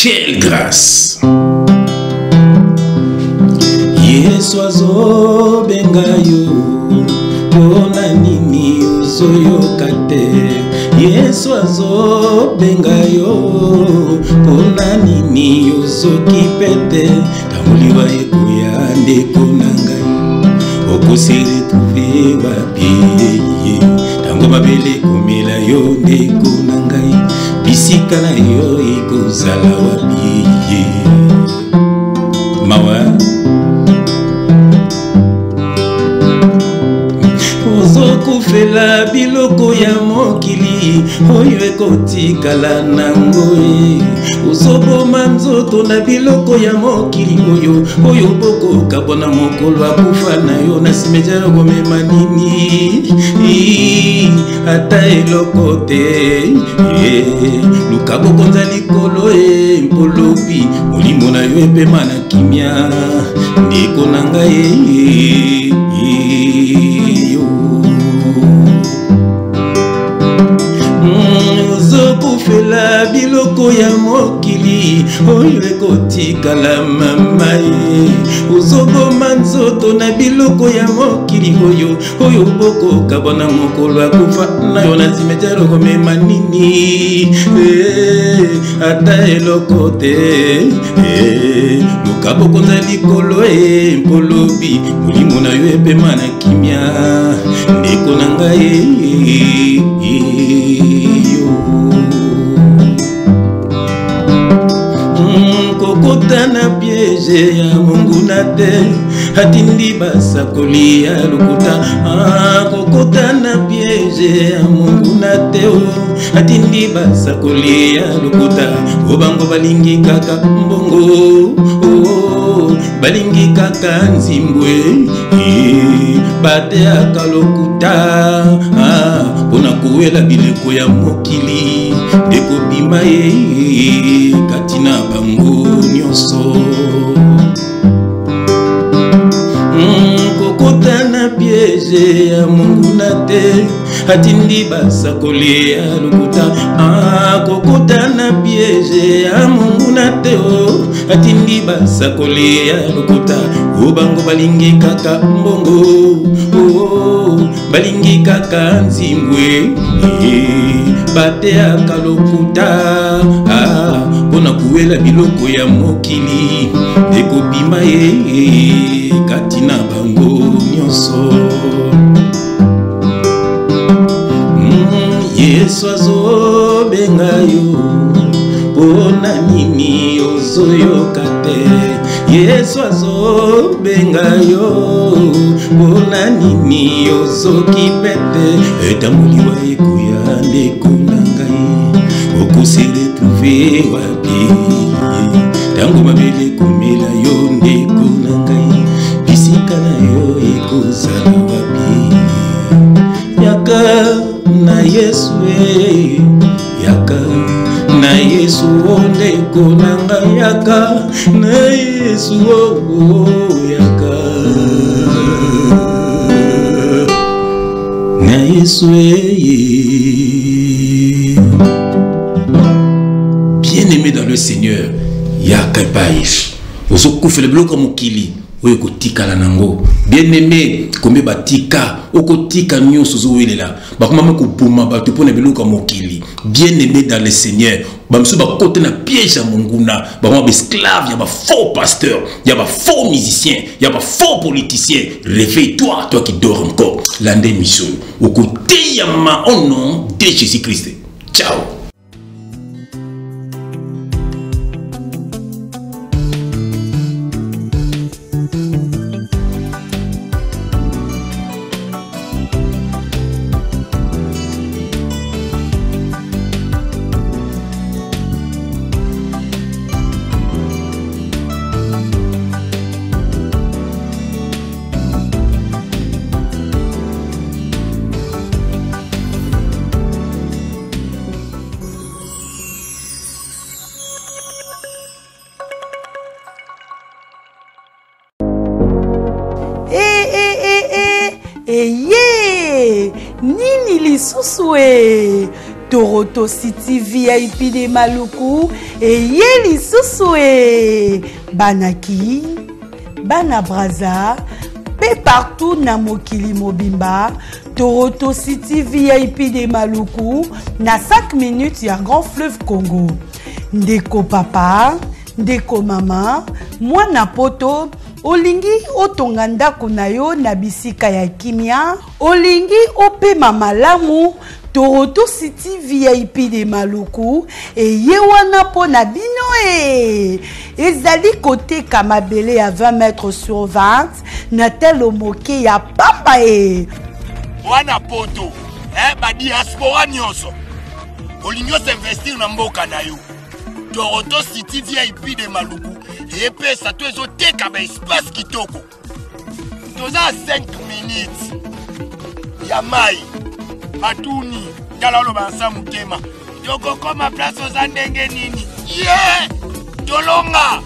Quelle grâce! Yesu azo bengayo pona nini uzoyoka te. Yesu azo bengayo pona nini uzoki pete. Tamuliwa ekuya ndeko na ngai okosiri tuve wapi. Tango mabele komela yo ndeko na ngai bisika na yo ekozala wapi. Mawa kufela biloko ya mokili oyo ekotikala nango. Uzoboma nzoto na biloko ya mokili oyo bokoka bona mokolo akufa na yo na simejaro komema nini ata eloko te. Luka bokonza likolo mpolopi molimo na yo epema na kimia ndeko na ngai. Uzokufela biloko ya mokili oyo ekotikala mama ye. Uzoboma nzoto na biloko ya mokili oyo bokoka bona mokolo akufa na yo na simetiaro komema nini ata eloko te. Luka bokonza likolo mpolobi molimo na yo epema na kimia ndeko na ngai. Kokota na piège ya monguna te atindi basakoli ya lokuta. Kokota na piège ya monguna te atindi basakoli ya lokuta. Obango balingi kaka mbongo balingi kaka nzimbwe bate aka lokuta pona kuwela bileko ya mokili ekobima ye katina bango nyonso. Kokota na piège ya monguna te atindi basakoli ya lokuta. Kokota na piège ya monguna te atindi basakoli ya lokuta. Obango balingi kaka mbongo balingi kaka nzimbwe bate aka lokuta pona kuwela biloko ya mokili ekobima ye katina bango nyonso. Yesu azobenga yo pona nini ozoyoka te. Yesu azobenga yo pona nini ozoki pete. Etamuliwa ekuya ndeko na ngai okosiri tuve wapi. Tango mabele komela yo ndeko na ngai bisika na yo ekozala wapi. Yaka na Yesu yaka na Yesu ndeko na ngai yaka na Yesu yaka na Yesu. Bien-aimé dans le Seigneur, yaka paish ozokufela biloko mokili oyo kotika la nango. Bien-aimé kombe batika okotika nyonso zowelela bakoma kopuma bato pona biloko mokili. Bien-aimé dans le Seigneur, bamso ba kote na piège ya monguna bakoma esclave ya ba faux pasteur ya ba faux musicien ya ba faux politicien. Réveille-toi, toi qui dors encore. Lande mission okote ya ma au nom de Jésus-Christ. Ciao. Eye nini lisusu Toronto City VIP de Maluku et Yeli Sousoué Banaki Bana Braza pe partout na mokili mobimba. Toronto City VIP de Maluku na 5 minutes ya Grand Fleuve Congo. Ndeko papa, ndeko mama, mwana poto, olingi otonga ndako na yo na bisika ya kimia, olingi opema malamu. Toronto City VIP de Maluku et yewana po na bino ezali côté Kamabele à 20 mètres sur 20 na telo moke ya papa wana poto ba diaspora nyonso olingo s'investir na mboka na yo. Toronto City VIP de Maluku epesa to ezoteka ba espace kitoko toza 5 minutes ya mai Matuni, Talalo Bansa Mutema. Yoko koma place aux ndenge nini. Yeah! Tolonga.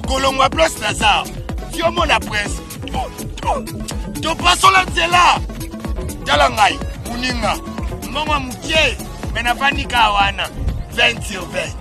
Kolongwa place Lazare. Fiomo na presse. To paso la nzela. Talangai, Muninga. Mongwa mukie. Menafanika wana. 20 sur 20.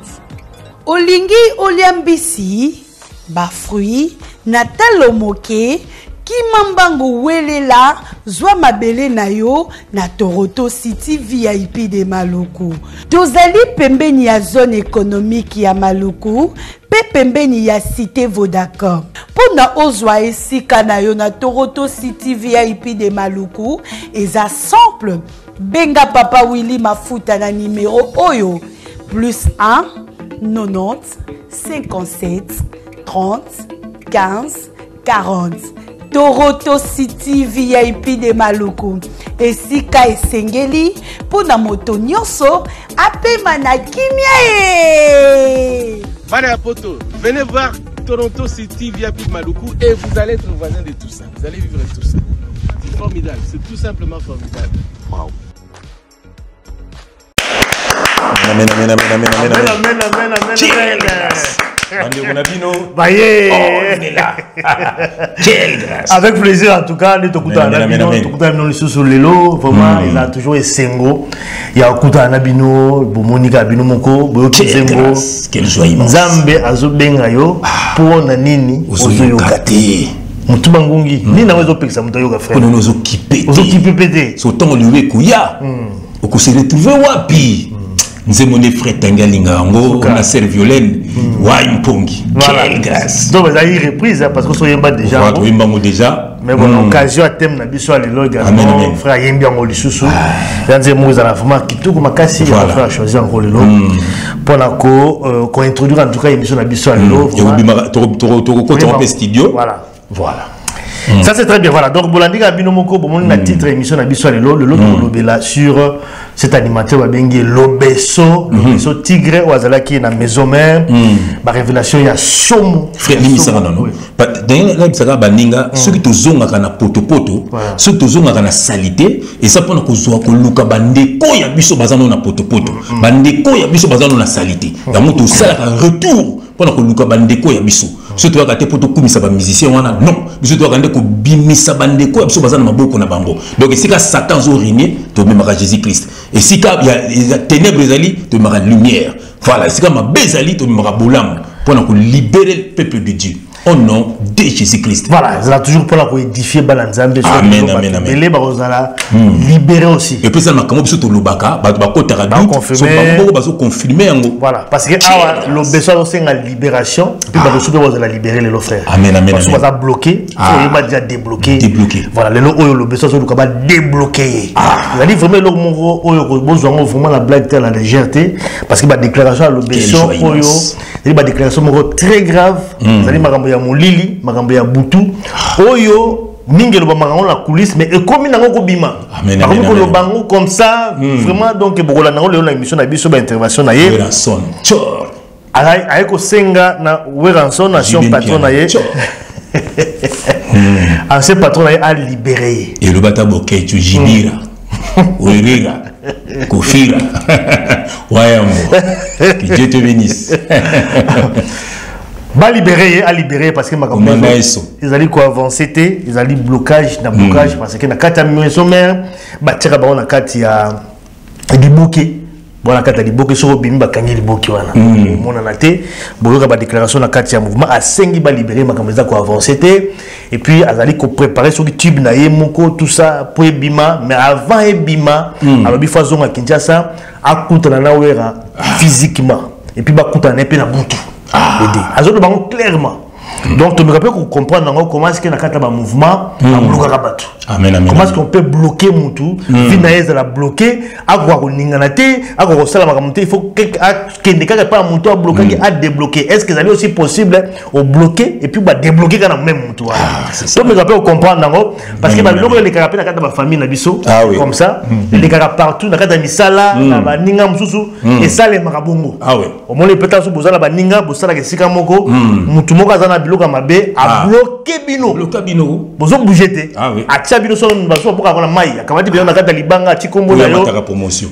Olingi oliambisi. Ba fruit. Natalo moke. Kimambango welela zwa mabele na yo na Toronto City VIP de Maluku. Tozali pembeni ya zone économique ya Maluku, pe pembeni ya cité Vodacom. Pona ozwa esika na yo na Toronto City VIP de Maluku, eza simple. Benga papa Willy Mafuta na numéro oyo +1 90 57 30 15 40. Toronto City VIP de Maluku. Et si ka esengeli pour na moto nyonso apema na kimia. Bana poto, venez voir Toronto City VIP de Maluku et vous allez être voisin de tout ça. Vous allez vivre tout ça. C'est formidable, c'est tout simplement formidable. Wow. Amen. Avec plaisir en tout cas de Tokuta Nabino, Tokuta Nabino sur Lelo, vraiment il a toujours essengo. Il y a Okuta Nabino, Bomonika Bino Moko, Boyoki Zengo. Quelle joie immense. Zambe Azobengayo pour Nanini, Ozoyokati. Mutubangungi, ni na wezo pekisa mutayoka frère. Kono nozo kipé. Ozo kipé pété. So tongo liwe kuya. Oko se retrouver wapi. Nzemone frère Tangalinga ngo na sœur Violaine wa impongi. Quelle grâce. Donc vous avez reprise parce que soyemba déjà. Vous imbango déjà. Mais bon occasion à thème na biso alelo également frère Yembi ngo lisusu. Yanze moza na vraiment kitoko makasi ya frère choisir ngo lelo. Pour la ko introduire en tout cas émission na biso alelo. Et obima to studio. Voilà. Ça c'est très bien, voilà. Donc Bolandika Binomoko, bon, on a titre émission à Bissou le lobela sur cet animateur Babengi Lobeso, Lobeso Tigre ou Azalaki na maison mère. Ma révélation il y a Somo. Frère Limisa non. Dans la Bisaka Baninga, ceux qui te zonga kana poto, ceux qui te zonga kana salité et ça pour que zo ko luka bande ko ya biso bazano na poto. Bande ko ya biso bazano na salité. Ya moto sala retour pour que luka bande ko ya biso. Surtout quand tu poto kumisa ba musicien wana non. Surtout quand tu bimisa bande ko biso bazano maboko na bango. Donc si ka Satan zo régner, to memara Jésus-Christ. Et si ka il y a ténèbres ali, to memara lumière. Voilà, si ka ma bezali to memara bolam pour que libérer le peuple de Dieu. Au nom de Jésus-Christ. Voilà, ça a toujours pour la édifier Balanzambe. Amen. Libérer aussi. Et puis ça m'a comme tout le baka, confirmer. Voilà, parce que le besoin c'est la libération, puis vous la libérer les frères. Amen. Parce que vous avez bloqué, il m'a déjà débloqué. Voilà, le besoin c'est le débloquer. Il a dit vraiment le besoin vraiment la blague telle la légèreté, parce que la déclaration le besoin il y a une déclaration très grave. Ya molili makambo ya butu oyo ningelo ba makambo la coulisse mais ekomi nango ko bima makambo ko lobango comme ça vraiment donc bokola nango le na émission na biso ba intervention na ye Weranson chor ay ko senga na Weranson nation patron na ye ancien patron na ye a libéré et le bata bokay tu jibira oirira kofira wayambo que Dieu te bénisse. Ba libéré, à libérer parce que ma ils allaient quoi avancer, ils allaient blocage parce que na kata maison mère, ba tira ba na kati ya débloqué Bona kata liboke soko bimi bakangi liboke wana. Mona na te, boyoka ba déclaration na kati ya mouvement asengi ba libérer makambo za ko avancer te et puis azali ko préparer sur tube na ye moko tout ça pour bima mais avant ebima alobi fazonga Kinshasa akutana na wera physiquement et puis bakutana pe na butu. Azolo bango clairement. Donc tu me rappelles qu'on comprend comment est-ce qu'il y a un mouvement à bloquer Rabatou. Comment est-ce qu'on peut bloquer Moutou, Vinaïs la bloquer, à quoi on n'inganate, à quoi on s'en va monter, il faut qu'il n'y ait pas un Moutou à bloquer, à débloquer. Est-ce que c'est aussi possible au bloquer et puis débloquer quand même Moutou. Donc me rappelle qu'on comprend parce que l'homme les carapés dans la famille Nabiso, comme ça, les carapés partout, dans la misala, la ninga msusu, et ça les marabongo. Au moins les pétards sont posés la ninga, pour ça la kesika moko, Moutou moko azana biloka mabe a bloqué bino. Bloqué bino. Bozo bougete. Atia bino son baso pour avoir la maille. Akamati bino na kata libanga tikombo na yo.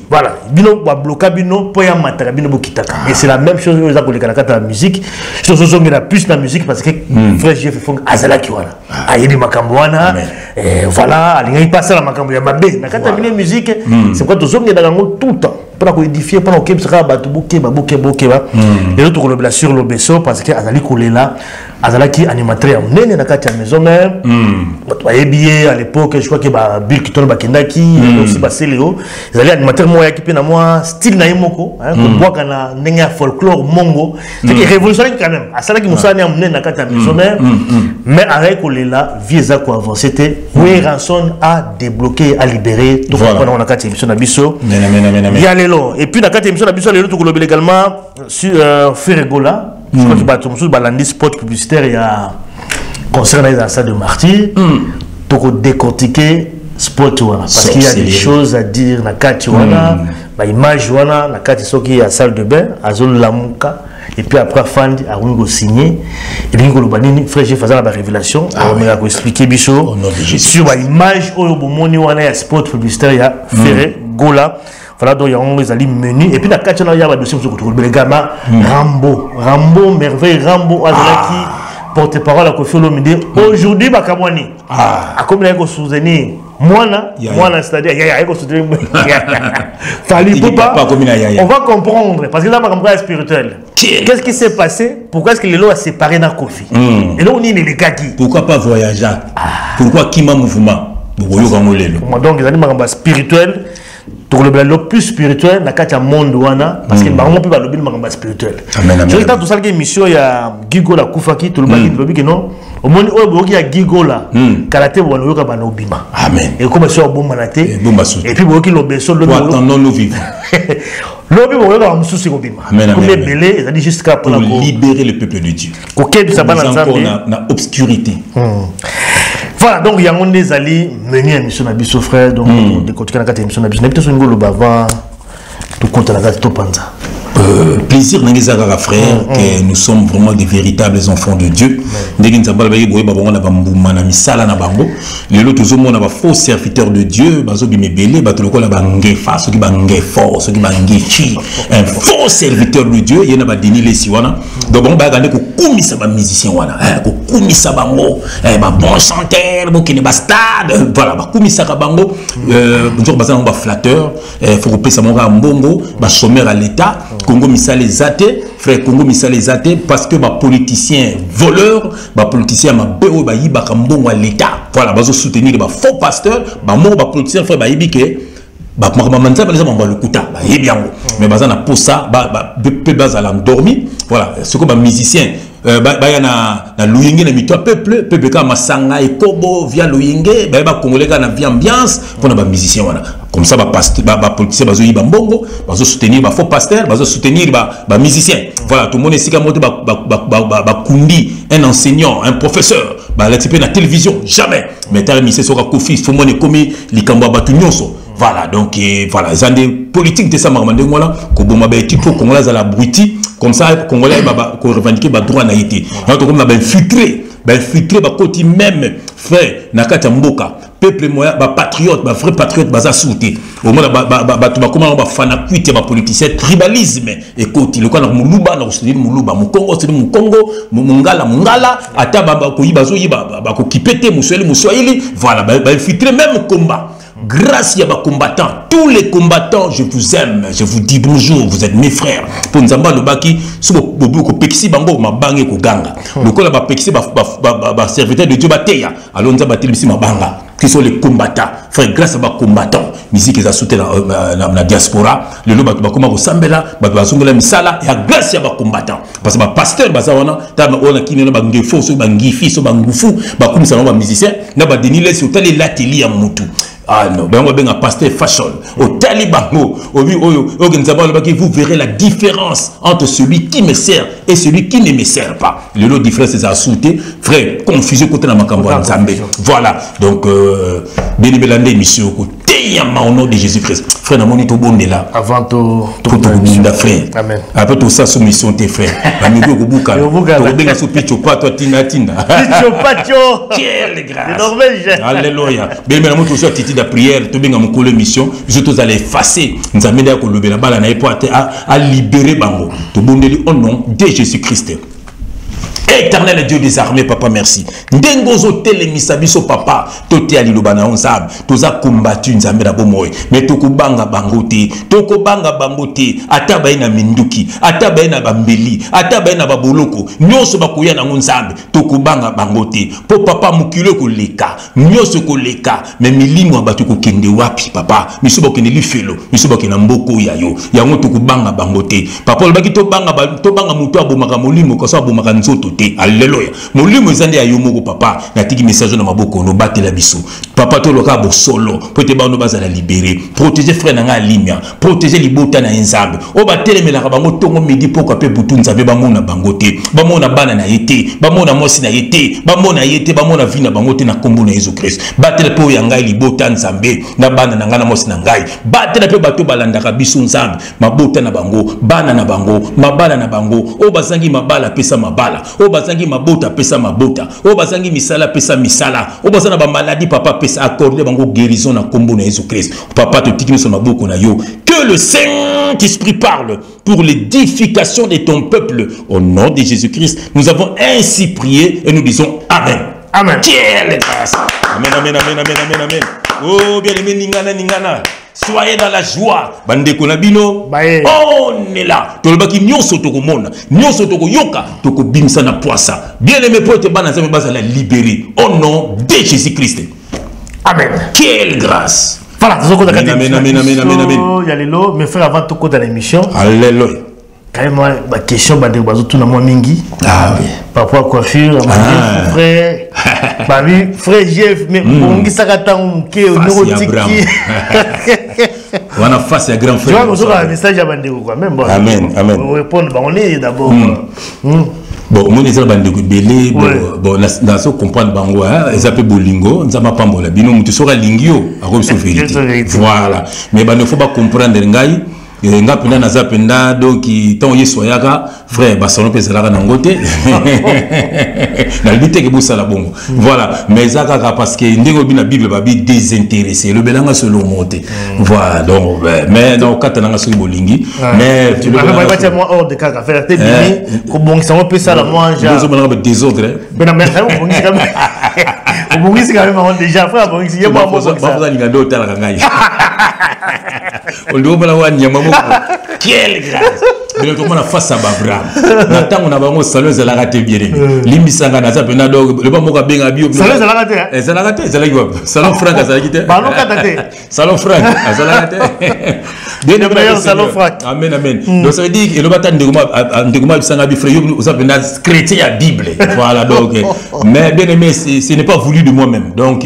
Voilà. Bino ba bloqué bino po ya matara bino bokitaka. Et c'est la même chose que za koleka na kata la musique. So la plus la musique parce que frère Jeff font azala ki wana. Ayedi makambo wana. Voilà, alinga ipasa la makambo ya mabe. Na kata bino musique, c'est quoi tozongi na ngo tout le temps. Pour édifier, pour que ça va et l'autre on sur le beso parce que Azali Kolela, Azalaki animateur en nene na kati maison mère. À l'époque, je crois que Bill Kiton Bakendaki, aussi passé Léo. Azali animateur moi qui na moi style na yemoko, qu'on voit kana nenga folklore mongo. C'est révolutionnaire quand même. Azali qui moussa ni amené na kati maison mère. Mais avec Kolela, visa quoi avant c'était oui rançon à débloquer, à libérer. Donc on a kati émission na biso. Et puis, dans la émission, on a également sur Ferregola. Je crois que tu as spot publicitaire il y a concernant les assassins de martyrs. Tu as décortiqué spot parce qu'il y a des choses à dire. Dans la image, dans la salle de bain, à zone Lamuka. Et puis après, Fandi a signé. Et puis, frère, j'ai fait la révélation. On a expliqué Bichot sur l'image où il y a spot publicitaire, il y a Ferregola. Voilà, donc il y a un menu. Et puis, la il y a un dossier sur le gamma Rambo, merveille, Rambo, Azalaki, porte-parole à Kofi Olomide. Aujourd'hui, Bakamwani. Comme il y a un souvenir. Moi, c'est-à-dire, il y a un souvenir. On va comprendre. Parce que là, ma spirituel. Qu'est-ce qui s'est passé? Pourquoi est-ce que les lois a séparé dans Kofi? Et là, on est les gars qui. Pourquoi pas voyager? Pourquoi qui m'a mouvement? Donc, il y a un spirituel. Le plus spirituel, dans le monde parce que on peut le monde spirituel. Je regarde tout ça qui émission il y a Gigola Koufaki tout le monde qui non au monde où il y a Gigola karaté ou on yoka obima. Amen. Et comme ça bon manaté et puis qui le beso le attendons nous vivre. L'obi on yoka mususi obima. Comme les belé ils ont dit jusqu'à pour libérer le peuple de Dieu. Auquel ça va dans obscurité. Voilà, donc il y a un des alliés menés à mission Nabiso frère, donc de continuer à la mission Nabiso. N'habitez pas sur le bavard, tout compte à la gâteau panza. Plaisir n'engagera frère que nous sommes vraiment des véritables enfants de Dieu. Dès qu'ils s'appellent bayi babongo na bambuma na misala na bango. Les autres tout monde na faux serviteurs de Dieu, bazo bi mebele bato lokola bangefa, ceux qui bangefort, ceux qui bangechi, un faux serviteur de Dieu, il y en a ba deni les siwana. Donc on va gagner ko kumisa ba musicien wana, ko kumisa bango, ba bon chanteur, bo kini ba stade, voilà ba kumisa ka bango, bonjour bazana ba flatteur, faut couper ça monga mbongo, ba sommaire à l'état. Congo misale zate, frère Congo misale zate, parce que ma politicien voleur, ma politicien ma béo ba yiba kambongo à l'état. Voilà, bazo soutenir ba faux pasteur, ba mo ba politicien frère ba yibike, ba manza ba les ba le kuta, ba yibiango. Mais baza na pour ça, ba peu baza la dormi. Voilà, ce que ba musicien baya na luyenge na mito peuple ka masanga et kobo via luyenge ba congolais na via ambiance pour na ba musicien wana comme ça ba pasteur ba politicien bazo yiba mbongo bazo soutenir ba faux pasteur bazo soutenir ba musicien voilà tout le monde esika moto ba kundi un enseignant un professeur ba la type na télévision jamais mais tala mise soka kofi faut mone komi likambo ba tu nyonso. Voilà, donc voilà, ils ont des politiques de ça, voilà, que bon, bah, il faut qu'on les a la bruiti, comme ça, Congolais, bah, qu'on revendique, bah, droit n'a été. Donc, on a infiltré, bah, côté même, frère, Nakata Mboka, peuple moyen, bah, patriote, bah, vrai patriote, bah, ça sauté. Au moins, bah, tu vas comment on va faire la cuite, bah, politicien, tribalisme, écoute, le cas, Moulouba, Moulouba, Moukongo, c'est mon Congo, Mungala, Ata, bah, Koyiba, Zoyiba, bah, Kipete, Moussoeli, voilà, bah, infiltré même combat. grâce à ma combattants, tous les combattants, je vous aime, je vous dis bonjour, vous êtes mes frères. Pour nous amba lobaki, si vous pexi bango ma bange ko ganga. Le kola ba pexi ba serviteur de Dieu bateya. Alors nous amba telebisi ma banga. Qui sont les combattants, frère, grâce à ma combattants, musique qui a soutenu la diaspora, le lot ba koma ko sambela, ba zongela misala, et grâce à ma combattants. Parce que ma pasteur bazawana, ta ona kinelo ba ngefo so ba ngifi so ba ngufu, ba kumisa ba musicien, na ba denile sur tali l'atelier à mutu. Ah non, ben on va pasteur fashion. Au talibango, vous verrez la différence entre celui qui me sert et celui qui ne me sert pas. Le lot de différence c'est à sauter, frère, confusion côté la makambo Nzambe. Voilà, donc bien aimé émission au nom de Jésus-Christ. Frère, namoni to bonde là. Avant to bunda frère. Amen. Après tout ça soumission tes frères. Bamigo ko buka. To benga so picho pa to tinda. Picho pacho. Quelle grâce. Norvège. Alléluia. Bien aimé namoni to so titi da prière, to benga mon colo mission, je tous allez effacer. Nous amener à kolobela bala na epo à libérer bango. To bondeli au nom de Jésus-Christ. Éternel Dieu des armées, papa, merci. Ndengozo telemisabiso papa, tote alilobana onzab, toza combattu nzambe na bomoy, mais tokubanga bangote, tokobanga bangote, ataba ina minduki, ataba ina bambeli, ataba ina baboloko, nyoso bakuya na nzambe, tokubanga bangote, po papa mukilo ko leka, nyoso ko leka, mais milimo abatu ko kende wapi papa, miso bokende lifelo, miso bokena mboko yayo, yango tokubanga bangote, papa lobaki tobanga muto abomaka molimo ko so abomaka nzoto. Alléluia. Molimo zande ya yomoko papa na tiki message na maboko no batela biso. Papa to loka bo solo pote ba no bazala libérer. Protéger frère na nga limia, protéger libota na nzambe. O batelemela ka bango tongo midi poko pe butu nzambe ba mona bangote. Ba mona bana na yete, ba mona mosi na yete, ba mona yete, ba mona vina bangote na kombo na Jésus Christ. Batela pe ya ngai libota nzambe na bana na ngana mosi na ngai. Batela pe bato balanda ka biso nzambe, mabota na bango, bana na bango, mabala na bango. O bazangi mabala pesa mabala. O bazangi mabota pesa mabota, o bazangi misala pesa misala, o bazana ba maladie papa pesa accorder bango guérison na kombo na Jésus Christ. Papa te tiki so maboko na yo. Que le Saint-Esprit parle pour l'édification de ton peuple au nom de Jésus Christ. Nous avons ainsi prié et nous disons amen. Amen. Quelle grâce. Amen, amen, amen, amen, amen, amen. Oh bien aimé ningana ningana. Soyez dans la joie. Bande konabino. On est là. Tolobaki nyonso tokomona. Nyonso tokoyoka. Toko bimsa na poisa. Bien aimé pote bana nzambe baza la libérer. Au nom de Jésus-Christ. Amen. Quelle grâce. Voilà. Amen, amen, amen, amen, amen, amen. Il y a les lots. Mais frère, avant tout coup dans l'émission. Alléluia. Quand même, ma question, bande bazo tout na moi mingi. Ah oui. Papa coiffure, frère. Babi, frère Jeff, mais bongi sakata mke neurotique. On a face à grand frère. Tu vois, un message à bande quoi même bon. Amen, amen. On répond, on est d'abord. Bon, on est dans le belé, bon, dans ce comprendre bango, ils appellent bolingo, nous avons pas mola, bino mutu sera lingio, à cause de vérité. Voilà. Mais il ne faut pas comprendre ngai. Nga pena naza penda donc tant yeso yaka frère basalon pe zalaka na ngote na libité ke bosala bongo voilà mais zaka parce que ndeko bina bible babi désintéressé le belanga selon monté voilà donc mais donc katana nga so bolingi mais tu le pas moi hors de kaka faire te bini ko bongisa mo pe sala moi ja nous sommes dans désordre ben mais ça on bongisa quand même on bongisa quand même déjà frère bongisa y a pas moi ça ça ninga do tala ngai on doit pas la nyama moko quelle grâce mais comment on face à Abraham n'attend on a bango salon za la raté bien limbisanga na za pena do le ba moka benga bio salon za la raté za la raté za la go salon franc za la kité ba no katate salon franc za la raté bien meilleur salon franc amen amen donc ça veut dire que le batan ndeguma bisanga bi frère yo ça pena chrétien à bible voilà donc mais bien aimé ce n'est pas voulu de moi-même donc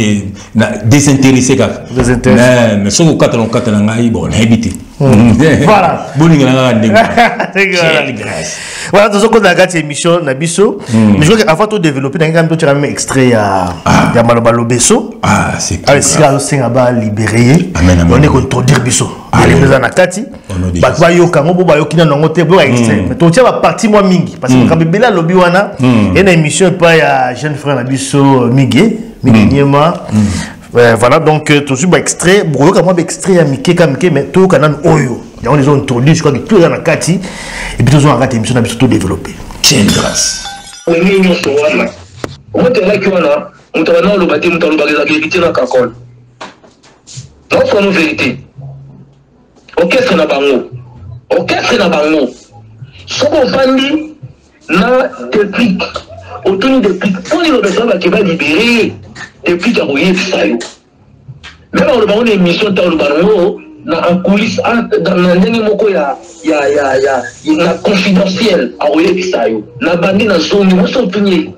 désintéressé car mais ce que catalan ngai bon habité voilà bolinga nga ndenge voilà donc on a gâté émission na biso mais je crois qu'avant de développer dans quand même tu as même extrait ya malobalo beso c'est ah si là c'est ba libéré on est contredire biso les deux na kati ba ba yo kango bo ba yo kina nango te bo extrait mais to tia ba partie moi mingi parce que quand bebela lobi wana et na émission pas ya jeune frère na biso migi nyema. Voilà donc tout suite extrait beaucoup comme moi extrait à Mickey mais tout canal oyo il y a des zones introduits je crois que tout dans la kati et puis tout on a raté émission tout développé quelle grâce on est mis sur wana on te là que wana on te va dans le bâtiment on te va les activités dans kakol notre nos vérité orchestre na bango soko fandi na déclic autour de déclic on dit le besoin qui va libérer déclic à voyer ça yo même on va une émission dans le bango na en coulisses dans la ndenge moko ya na confidentiel à voyer ça yo na bandi na zone mo so tunye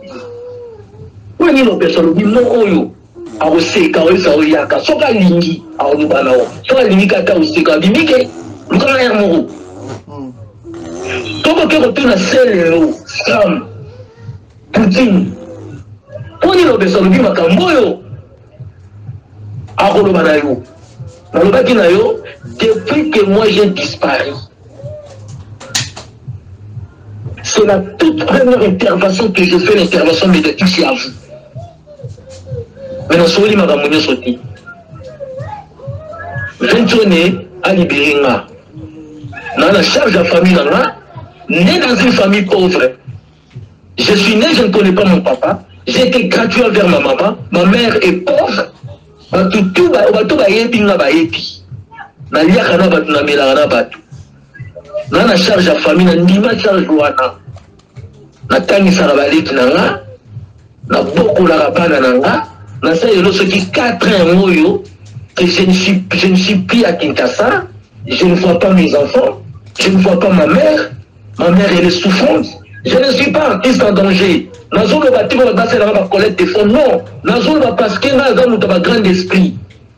on dit le besoin bi mo oyo a oseka oyo yaka soka lingi a olubana o soka lingi kata oseka bimike lukana ya moko toko ke retourna selo Sam Poutine poni lo besoin bi makambo yo a olubana yo na lobaki na yo depuis que moi j'ai disparu. C'est la toute première intervention que je fais, l'intervention médiatique, c'est à vous. Mais dans ce moment, je suis sorti. Je suis à libérer. Dans la charge de la famille, né dans une famille pauvre. Je suis né, je ne connais pas mon papa. J'ai été gratuit envers ma maman. Ma mère est pauvre. Tout dans la charge de la famille, dans la charge de la famille, na beaucoup la rapana nanga na ça y est qui 4 ans que je ne suis plus à Kinshasa, je ne vois pas mes enfants, je ne vois pas ma mère elle est souffrante, je ne suis pas artiste en danger. Nazou le bâtiment basé dans la collecte des fonds, non, Nazou le parce que Nazou nous a grand esprit.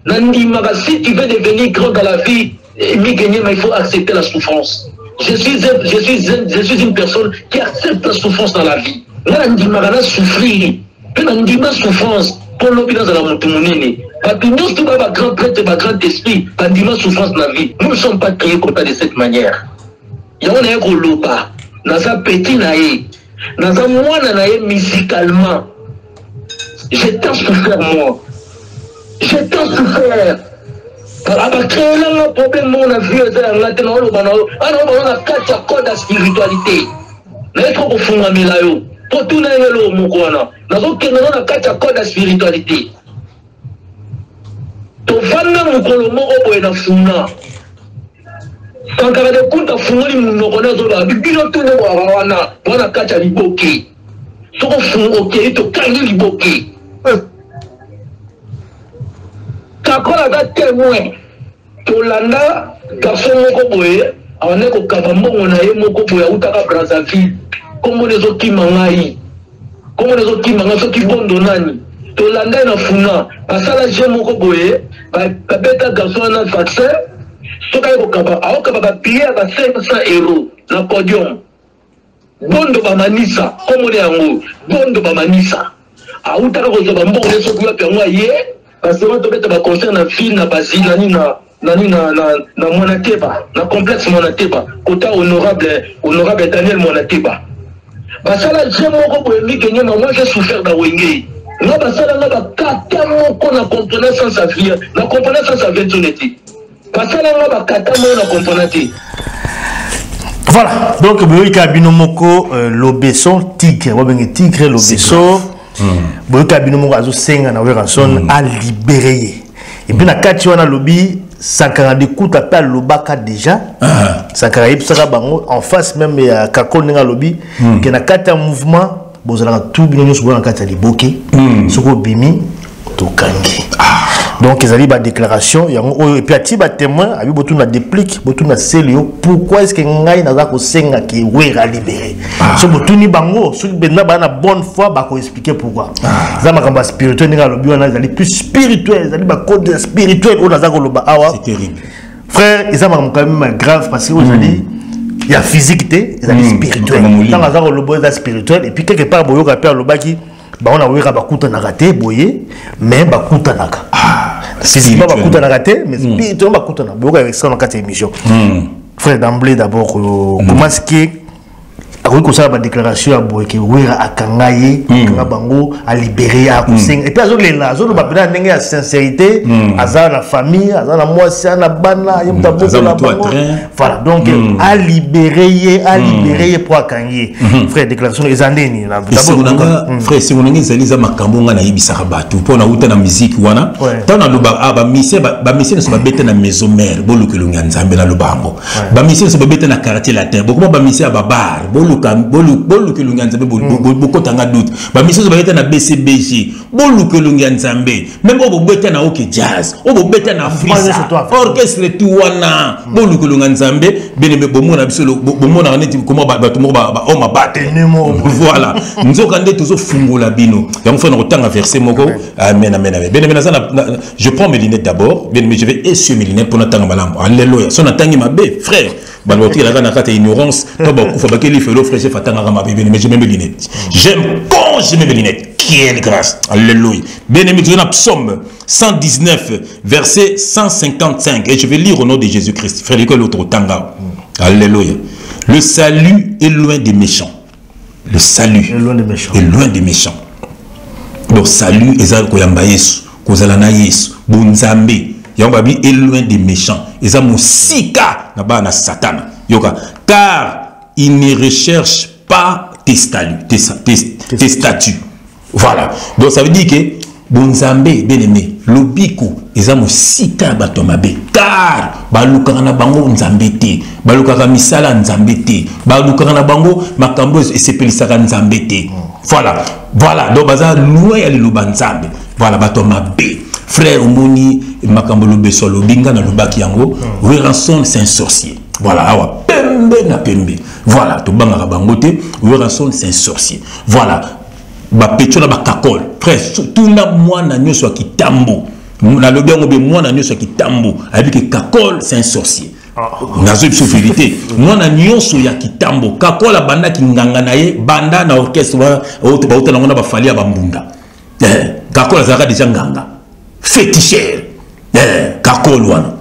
Nandi si tu veux devenir grand dans la vie, il faut accepter la souffrance. Je suis une personne qui accepte la souffrance dans la vie. Nandi Magana souffrir, Nandi ma souffrance pour l'opinion de la montagne. Parce que nous, tout va grand prêtre, grand esprit, Nandi ma souffrance dans la vie. Nous ne sommes pas créés comme ça de cette manière. Il y a un gros lopa, dans un petit naïe, dans un moine naïe musicalement. J'ai tant souffert moi. J'ai tant souffert. Parce que là, le problème, on a vu, on a quatre codes de spiritualité. Mais il faut qu'on fonde la yo. Pour tout le monde, on a quatre codes de spiritualité. Donc, on a funda. Quand on a des comptes à fonder, on a des pilotes de Wawana, on a quatre à l'iboké. Si on fonde, ok, il faut qu'il l'iboké. Quand on a des témoins, Tolanda, garçon Mokoboé, on est au Kabambo, on a eu Mokoboé, ou Taka Brazzaville, comme les autres qui mangaï, comme les autres qui mangaï, ceux qui bondonnent. Tolanda est en funa, parce que là, j'ai Mokoboé, bête garçon a un vaccin, ce qu'il y a au Kabambo, au Kabambo, payer à 500 €, le podium. Bondo Bamanissa, comme on est en haut, Bondo Bamanissa. À Outaka Kabambo, on est sur le piano, parce que on a concert na ville na Basile na Monateba na complexe Monateba côté honorable Daniel Monateba basala jemo ko boyemi kenye moi j'ai souffert da wenge na basala na bakata moko na comprendre sans sa vie na comprendre sans sa virtualité basala na bakata moko na comprendre. Voilà, donc Boyoka Binomoko l'obesson tigre, tigre l'obesson Boyoka Binomoko azo senga na weranson a libéré. Et puis na kati wana lobby Sankara de kuta pa lobaka déjà. Sankara yebsaka bango en face même ya Kakone nga lobby que na kati mouvement bozala tout binonyo so na kati liboké soko bimi to kangi. Donc ils allaient ba déclaration et puis ati ba témoin abi botu na déplique botu na selio pourquoi est-ce que ngai na za ko senga ki wera libéré so botu ni bango so benna ba na bonne foi ba ko expliquer pourquoi za makamba spirituel nga lobi wana ils plus spirituel ils allaient ba code spirituel on za ko loba awa c'est terrible frère ils ont quand même grave parce que aujourd'hui il y a physique ils allaient spirituel dans za ko loba spirituel et puis quelque part boyo ka père lobaki ba on a wera ba kuta na raté boyer mais ba kuta naka c'est pas bakuta na raté mais spirituellement bakuta na boka avec ça dans quatre émissions frère d'emblée d'abord comment est-ce que akoki kosala badéclaration ya boye ke wera akanga ye akanga bango alibéré akosenga et puis azolela azoloba mpena ndenge ya sincérité aza na famille aza na mwasi na bana ye moto abokola bango voilà donc alibéré ye po akanga ye frère déclaration eza ndeni frère singonanga ezali eza makambo nga nayebisaka bato mpo nauta na musique wana ntango naloba bamisie nyonso babeta na maison mère boluka elongi ya nzambe naloba yango bamisie nyonso babeta na quartier latin bokoma bamisie ya babar boluka elongi ya nzambe bokotanga doute bamisie nyonso babeta na bcbg boluka elongi ya nzambe meme oyo bobeta na oke jazz oyo bobeta na frisa orchestre tu wana boluka elongi ya nzambe benebe bomona biso bomonaka neti koma bato moko bahomme bate voilà nzoka nde tozofungola bino yango fa na kotanga verset moko amen amen amen bien amen je prends mes lunettes d'abord bien mais je vais essuyer mes lunettes pour natanga malamu alléluia so natangi mabe frère baloti la kana kata ignorance to ba kufa bakeli felo frère je fatanga mabe bien mais je mets mes lunettes j'aime quand je mets mes lunettes quelle grâce alléluia bien aimé dans psaume 119 verset 155 et je vais lire au nom de Jésus-Christ frère l'école l'autre tanga alléluia le salut est loin des méchants. Le salut est loin des méchants. Donc salut est koyamba Yesu, kozalana Yesu, bonzambe. Yambabi est loin des méchants. Eza musika na ba na Satan. Yoka car il ne recherche pas tes statuts. Voilà. Donc ça veut dire que bonzambe bien aimé, lobiko eza musika batomabe car balukaka na bango nzambe te balukaka misala nzambe te balukaka na bango makambo esepelisaka nzambe te voilà donc baza loin ya liloba nzambe voilà batomabe frère omoni makambo lobeso lobinga na lobaki yango Weranson c'est un sorcier voilà awa pembe na pembe voilà to bangaka bango te Weranson c'est un sorcier voilà ba petio na ba kakol frère tout na mwana nyoso kitambo na lobi ngo be mwana nyoso kitambo avec que kakol c'est un sorcier nazo biso vérité mwana nyoso ya kitambo kakola banda kinganga na ye banda na orchestre ba auto na ngona ba fali ya bambunda kakola zaka déjà nganga féticheur kakol wana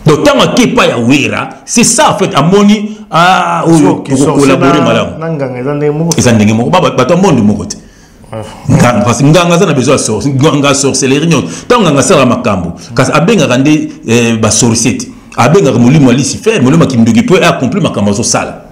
donc tant que pas ya wera c'est ça en fait amoni oyo collaborer malamu nganga ndenge moko ba to monde moko te parce que nganga za na besoin nganga sorcellerie nyot tant nganga sala makambo kasi abenga kande ba sorcier abenga molimo Lucifer molimo kimndoki peut accomplir makambo zo sala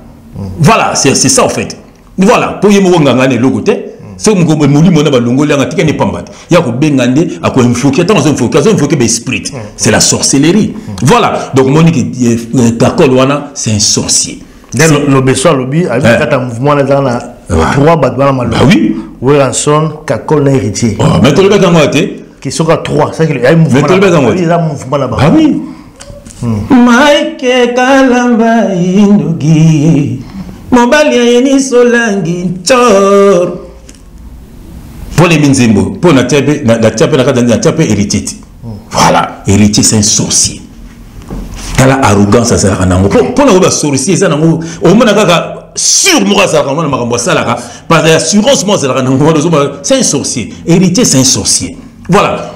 voilà c'est ça en fait voilà pour yemo nganga ne logo te c'est mon molimo na ba longoli anga tika ne pambate ya ko benga nde ako invoquer tant zo invoquer ba esprit c'est la sorcellerie voilà donc monique kakol wana c'est un sorcier le besoin lobby avec kata mouvement dans la trois badwana malo oui Weranson kakol na héritier mais to le beka ngote qui sont à 3 ça qu'il y a un mouvement là-bas ah oui Maike kalamba indogi mobali yeni solangi chor pour les minzimbo pour na tebe na tape héritier voilà héritier c'est un sorcier kala arrogance ça sera nango pour na ba sorcier ça nango o mona kaka sur moi ça vraiment makambo salaka par assurance moi ça nango c'est un sorcier héritier c'est un sorcier voilà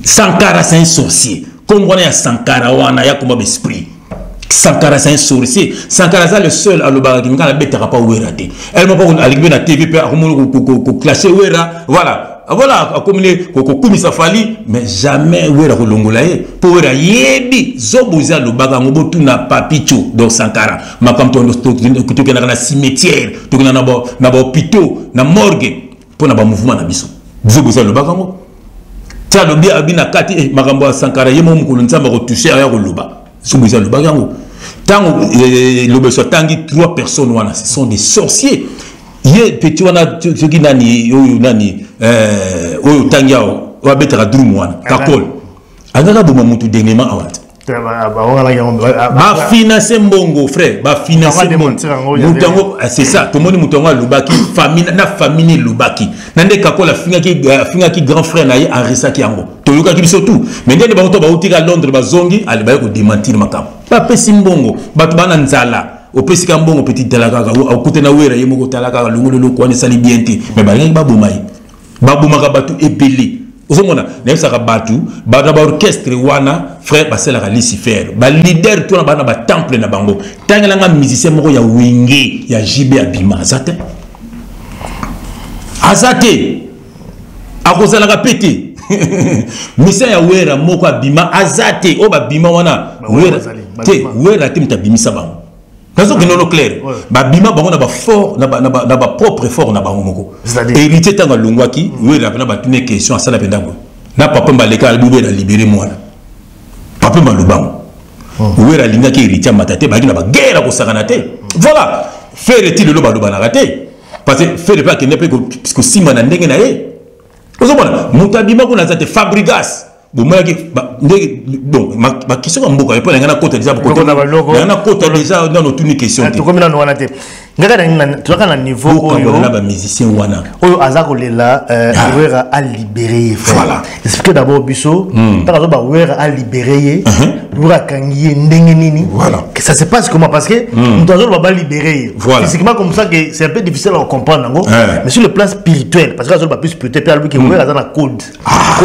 Sankara c'est un sorcier comme on est à Sankara wana ya comme esprit Sankara c'est un sorcier Sankara c'est le seul à l'obara qui n'a pas wera te elle m'a pas arrivé na TV pe ko clasher wera voilà comme les kokumi safali mais jamais wera ko longola ye pour wera yebi zobuza l'obara ngobo tu na papicho donc Sankara makam to to na cimetière to na ba hôpital na morgue pour na ba mouvement na biso zobuza l'obara ngo le bien abina kati makambo Sankara yemo mukulu nzamba ko toucher ya ko loba subuza loba yango tango lobe so tangi 3 personnes wana ce sont des sorciers ye petit wana soki nani oyo nani oyo tangi yao wa betara drum wana kakol angaka boma mutu dengema awat ba financer mbongo frère ba financer mutango c'est ça tout le monde mutango lubaki famille na famille lubaki nande kakola finga ki grand frère na ye enrisaki yango to yoka ki biso tout mais ndene ba to ba utika Londres ba zongi ali ba ko démentir makam ba pesi mbongo batu bana nzala opesi ka mbongo petit talaka okute na wera ye moko talaka lungolo ko ne sali bien te mais ba ngi ba bomai ba bomaka batu ebele ozomona na ça batu ba orchestre wana frère basela ka Lucifer ba leader to na ba temple na bango tangela nga musicien moko ya wenge ya JB Abima azate akozala ka pété misa ya wera moko Abima azate o ba bima wana wera te mtabimisa bango kazo kinolo clair ba bima bango na ba fort na ba propre fort na bango moko héritier tanga longwaki wera na ba tune question asala pendango na papa mbaleka alibube na libérer moi papa malubango wera linga ki héritier matate ba kina ba guerre ko sakana te voilà faire-t-il le bado banaka te parce que faire pas que n'est pas parce que si man ndenge na ye ozomona mutabima ko na zate Fabregas bon ma question comme beaucoup il peut ngana kota déjà beaucoup ngana kota déjà dans notre une question to comme na wana te ngaka na na niveau oyo na ba musicien wana oyo azako lela wera a libérer voilà explique d'abord biso takazo ba wera a libérer wera kangiye ndenge nini voilà que ça se passe comment parce que nous devons ba libérer physiquement comme ça que c'est un peu difficile à comprendre mais sur le plan spirituel parce que ça va plus spirituel puis albi que wera na code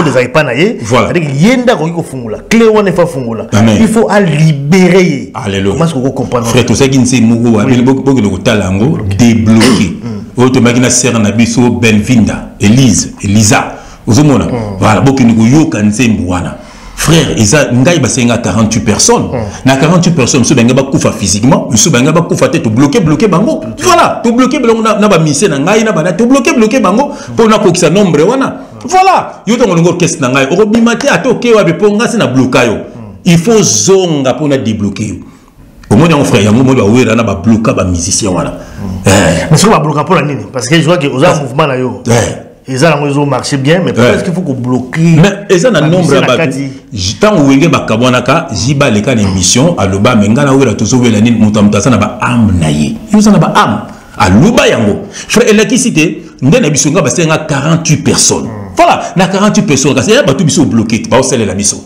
des aipa na ye yenda ko fungula clé wana fa fungula il faut à libérer alléluia comment est-ce qu'on comprend frère tout ça qui ne sait mugo wa beaucoup de talango débloqué automatiquement sert na biso Benvinda Elisa ozomona voilà beaucoup ni yoka nzembo wana frère isa ngai basenga 48 personnes na 48 personnes so benga ba kufa physiquement so benga ba kufa te to bloquer bango voilà to bloquer bango na ba mise na ngai na bana to bloquer bango pour na ko kisa nombre wana voilà yo to ngolongo orchestre na ngai orobimate atoke wa be ponga se na blokayo il faut zonga pour na débloquer au moins mon frère yango mo ba wera na ba bloka ba musicien wana mais ce qu'on va bloquer pour la nini parce que je vois que aux mouvement là yo ils ont marché bien mais pourquoi est-ce qu'il faut qu'on bloque mais ils ont un nombre à battre tant où wenge ba kabonaka jiba le kan émission à loba mengana wera to so wela nini mutamutasa na ba am na ye ils ont ba am à loba yango frère électricité ndena bisonga ba senga 48 personnes voilà na 48 personnes kasi ya batu biso bloqué ba osele la biso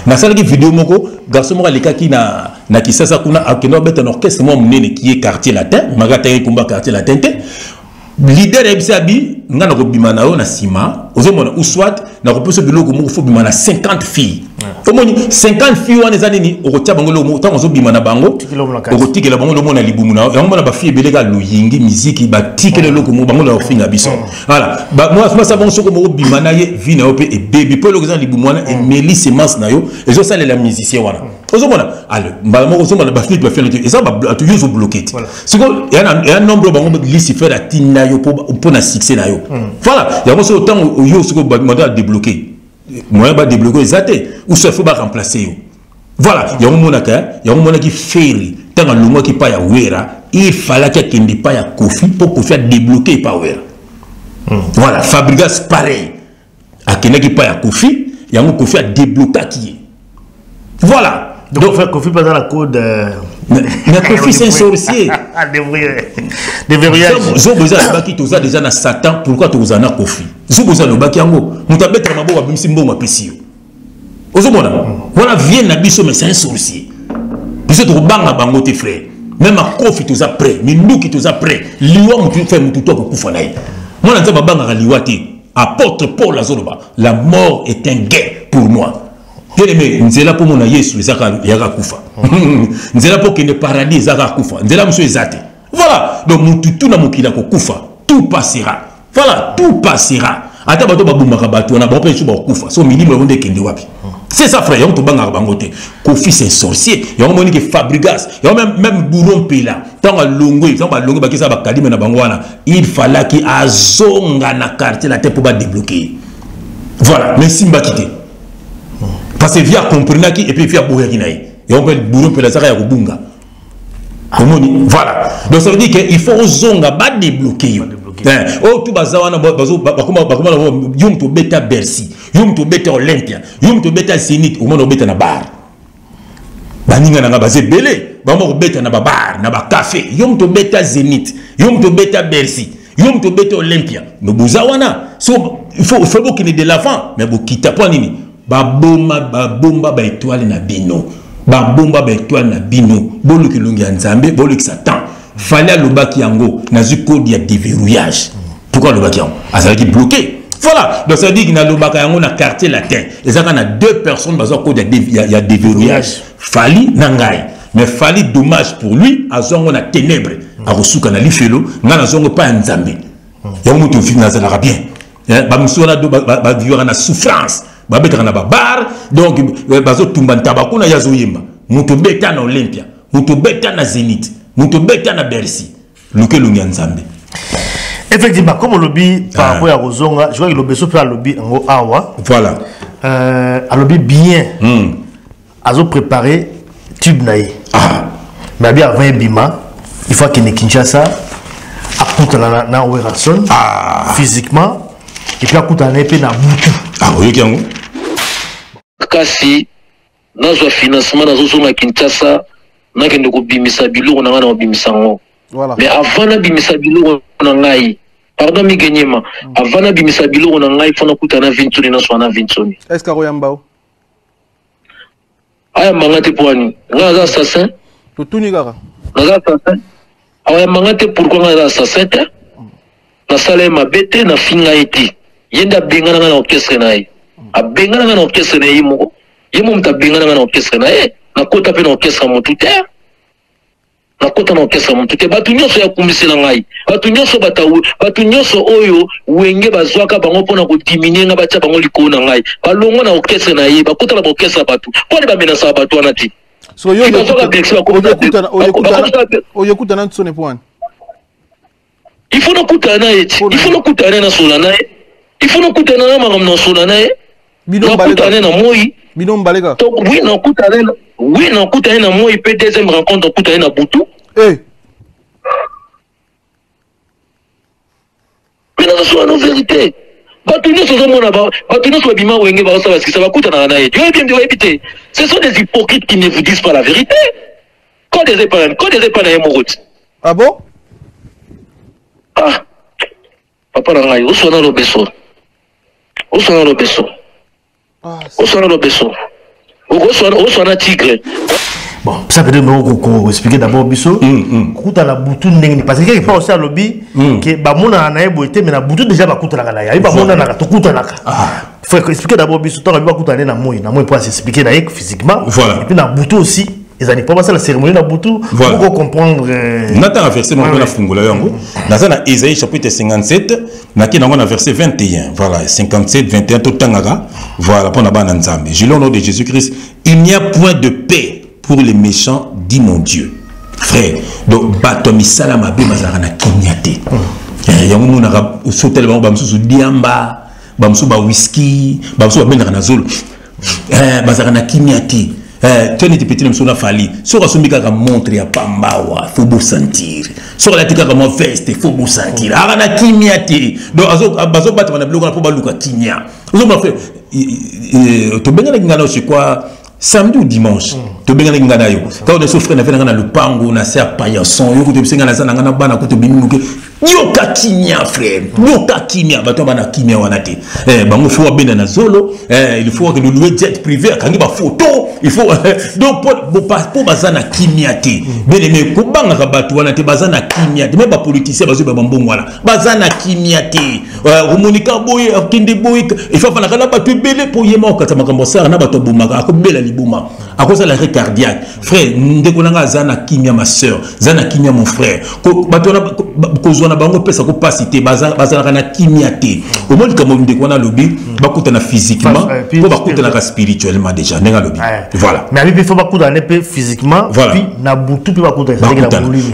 na sala ki vidéo moko garçon moko alikaki na kisasa kuna akeno beta na orchestre mo munene qui est quartier latin magata ye kumba quartier latin te leader ya bisabi ngana ko bimana yo na sima ozomona ou soit na ko poso biloko moko fo bimana 50 filles omoni 50 filles wana za nini okotia bango lo mo tango zo bimana bango okotikela bango lo mona libumu na yango mona ba fille belega loyingi musique ba tikele loko mo bango la finga biso voilà ba moi ça bon soko mo bimana ye vina ope e baby po lo za libumu wana e meli semence na yo ezo sala la musicien wana ozomona alors ba mo ozomona ba fille ba faire et ça ba tu yo zo bloqué siko y a un nombre bango Lucifer a tinna yo pour na succès na yo voilà yango so temps yo siko ba mandat débloquer moi ba débloquer zaté ou ça faut pas remplacer yo voilà yango mona ki ferry tanga longo ki pa ya wera il fallait que kindi pa ya Kofi pour Kofi a débloquer pa wera voilà Fabregas pareil a kindi pa ya Kofi yango Kofi a débloquer qui voilà donc Kofi pas dans la code mais Kofi c'est un sorcier de verrouillage zo boza baki toza déjà na Satan pourquoi toza na Kofi zo boza lo baki yango mutabeta maboko bimisi mbongo apesi ozomona voilà vient na biso mais c'est un sorcier biso to banga bango te frère même à Kofi toza prêt minduki toza prêt liwa mutu fait mutu to ko kufa na ye mona nza banga liwa te apôtre Paul azoloba la mort est un gain pour moi bien aimé nzela pour mon Yesu ezaka yaka kufa nzela pour que ne paradis ezaka kufa nzela muso ezate voilà donc mutu na mokila ko kufa tout passera voilà tout passera ata bato babumaka bato na ba pesu ba kufa so milimo onde kende wapi c'est ça frère on to banga bangote Kofi c'est sorcier yango moni que Fabregas yango même Bourron Pela tanga longo ba kisa ba kalime na bango wana il fallait ki azonga na quartier la tête pour ba débloquer voilà mais simba kité parce que via comprendre qui et puis via bourrer naï et on peut Bourron Pela ça ya kubunga voilà donc ça veut dire que il faut zonga ba débloquer oh tout bazawana bakoma yum to beta Bercy yum to beta Olympia yum to beta Zénith au monde beta na bar baninga na baze belé bama ko beta na bar na ba café yum to beta Zénith yum to beta Bercy yum to beta Olympia no buzawana so il faut beaucoup de l'avant mais bo kita point nini ba bomba ba étoile na bino ba bomba ba étoile na bino boluki lungi ya Nzambe boluki Satan fallait le baki yango na code ya déverrouillage pourquoi le baki yango azalaki bloqué Voilà, donc ça dit qu'il y a le quartier latin. Et ça, il y a 2 personnes, il y a déverrouillage. Fali Nangai. Mais Fali, dommage pour lui, à Zongo na ténèbres. À Rosuka na Lifelo, n'a Zongo pas un Zambé. Il y a un mot qui n'a bien. Bamsona vivre na souffrance. Babeta na babar. Donc, bazo tumban tabako na yazoyemba. Muto beta na Olympia. Muto beta na Zénith. Muto beta na Bercy. Luke Lungi Nzambe. Effectivement, comme on lobby par rapport à Rozonga, je crois que le besoin peut lobby en Awa. Voilà. À lobby bien. À préparer tube naïe. Mais bien avant Bima, il faut qu'il y ait Kinshasa, à Koutana na Werason, physiquement, et puis à Koutana et na Boutou. Ah oui, Kiango. Kasi, dans le financement, dans le Kinshasa, on a que bimisa bilo, on a bimisango. Voilà. Mais avant la bimisa bilo, on a pardon, mi gagnema. Avant la bimisa bilo, on a il faut Koutana Vinsoni, na Swana Vinsoni. Est-ce que Royambao? Aya mangate poani. Nga za assassin. Tout nigara. Nga assassin. Aya mangate pourquoi nga za assassin? Na sale ma bete na finga eti. Yenda bengana na orchestre na ye. A bengana na orchestre na ye moko. Yemo mta bengana na orchestre na ye. Na kota pe na orchestre mo tout terre. Na kota na orchestre mo tout terre. Batu nyonso ya kumisela ngai. Batu nyonso batawu. Batu nyonso oyo wenge bazwaka bango pona ko diminuer nga bacha bango likona ngai. Balongo na orchestre na ye. Bakota na orchestre batu. Pone ba menasa batu anati. So yo oyekuta na tsone point. Il faut nous coûter na eti. Il faut nous coûter na solana. Il faut nous coûter na magam na solana. Bidon balega na moi. Bidon balega. Donc oui, non coûter na. Oui, non coûter na moi peut deuxième rencontre coûter na Boutou. Eh. Mais non, c'est une vérité. Batuno so mona ba, batuno so bima wenge ba ça parce que ça va coûter na eti. Yo bien de éviter. Ce sont des hypocrites qui ne vous disent pas la vérité. Quand des épargnes na route. Ah bon? Ah, papa Rangai, où sont nos besso? Où sont nos besso? Où sont nos besso? Où sont nos tigres? Bon, ça peut nous expliquer d'abord biso. Kuta la Boutou n'engi parce que quelque part aussi à lobby que ba mona na eboité mais na Boutou déjà ba kuta la kana ya. Ba mona na to kuta na ka. Faut expliquer d'abord biso tant ba kuta na moi pour s'expliquer na physiquement. Voilà. Et puis na Boutou aussi. Les années pas passer la cérémonie na Boutou pour comprendre. Nathan a versé mon peu la fungola yango. Dans Ésaïe chapitre 57, naki nango na verset 21. Voilà, 57 21 tout tangaga. Voilà pour na bana nzambe. Je au nom de Jésus-Christ, il n'y a point de paix pour les méchants, dit mon Dieu. Frère, donc batomi salama be mazara na kinyate. Yango mona ka sotel ba bamsusu diamba, bamsu ba whisky, bamsu ba benaka na zolo. Bazara na kinyate. Tu n'es petit même sur la fali. Sur la soumika ka montre ya pambawa, faut beau sentir. Sur la tika ka mo veste, faut beau sentir. Arana kimiati. Donc azo battre na bloka pour baluka kinya. Ozo ma frère, to benga na ngana c'est quoi? Samedi ou dimanche. To benga na ngana yo. Quand on est souffré na venga na le pango na ser paillasson, yo ko te benga na sana ngana bana ko to bimuke. Yoka kinya frère. Yoka kinya bato bana kinya wanate. Bango faut bena na zolo, il faut que nous louer jet privé kangi ba photo. Il faut donc pour bazana kimiate. Bien-aimé ko banga ka bato wanate bazana kimiate. Même ba politicien bazo ba mbongo wala. Bazana kimiate. Rumonika boy kinde boy il faut fana kana bato belé pour yema okata makambo sara na bato bomaka ko bela libuma. À cause de l'arrêt cardiaque. Frère, ndeko nanga zana kimia ma soeur, zana kimia mon frère. Ko bato na ko na bango pesa ko pasité bazana na kimiate. Au moins comme ndeko na lobby bakuta na physiquement, ko bakuta na spirituellement déjà nenga lobby. Voilà. Mais il faut bakuta na physiquement, puis na butu puis bakuta na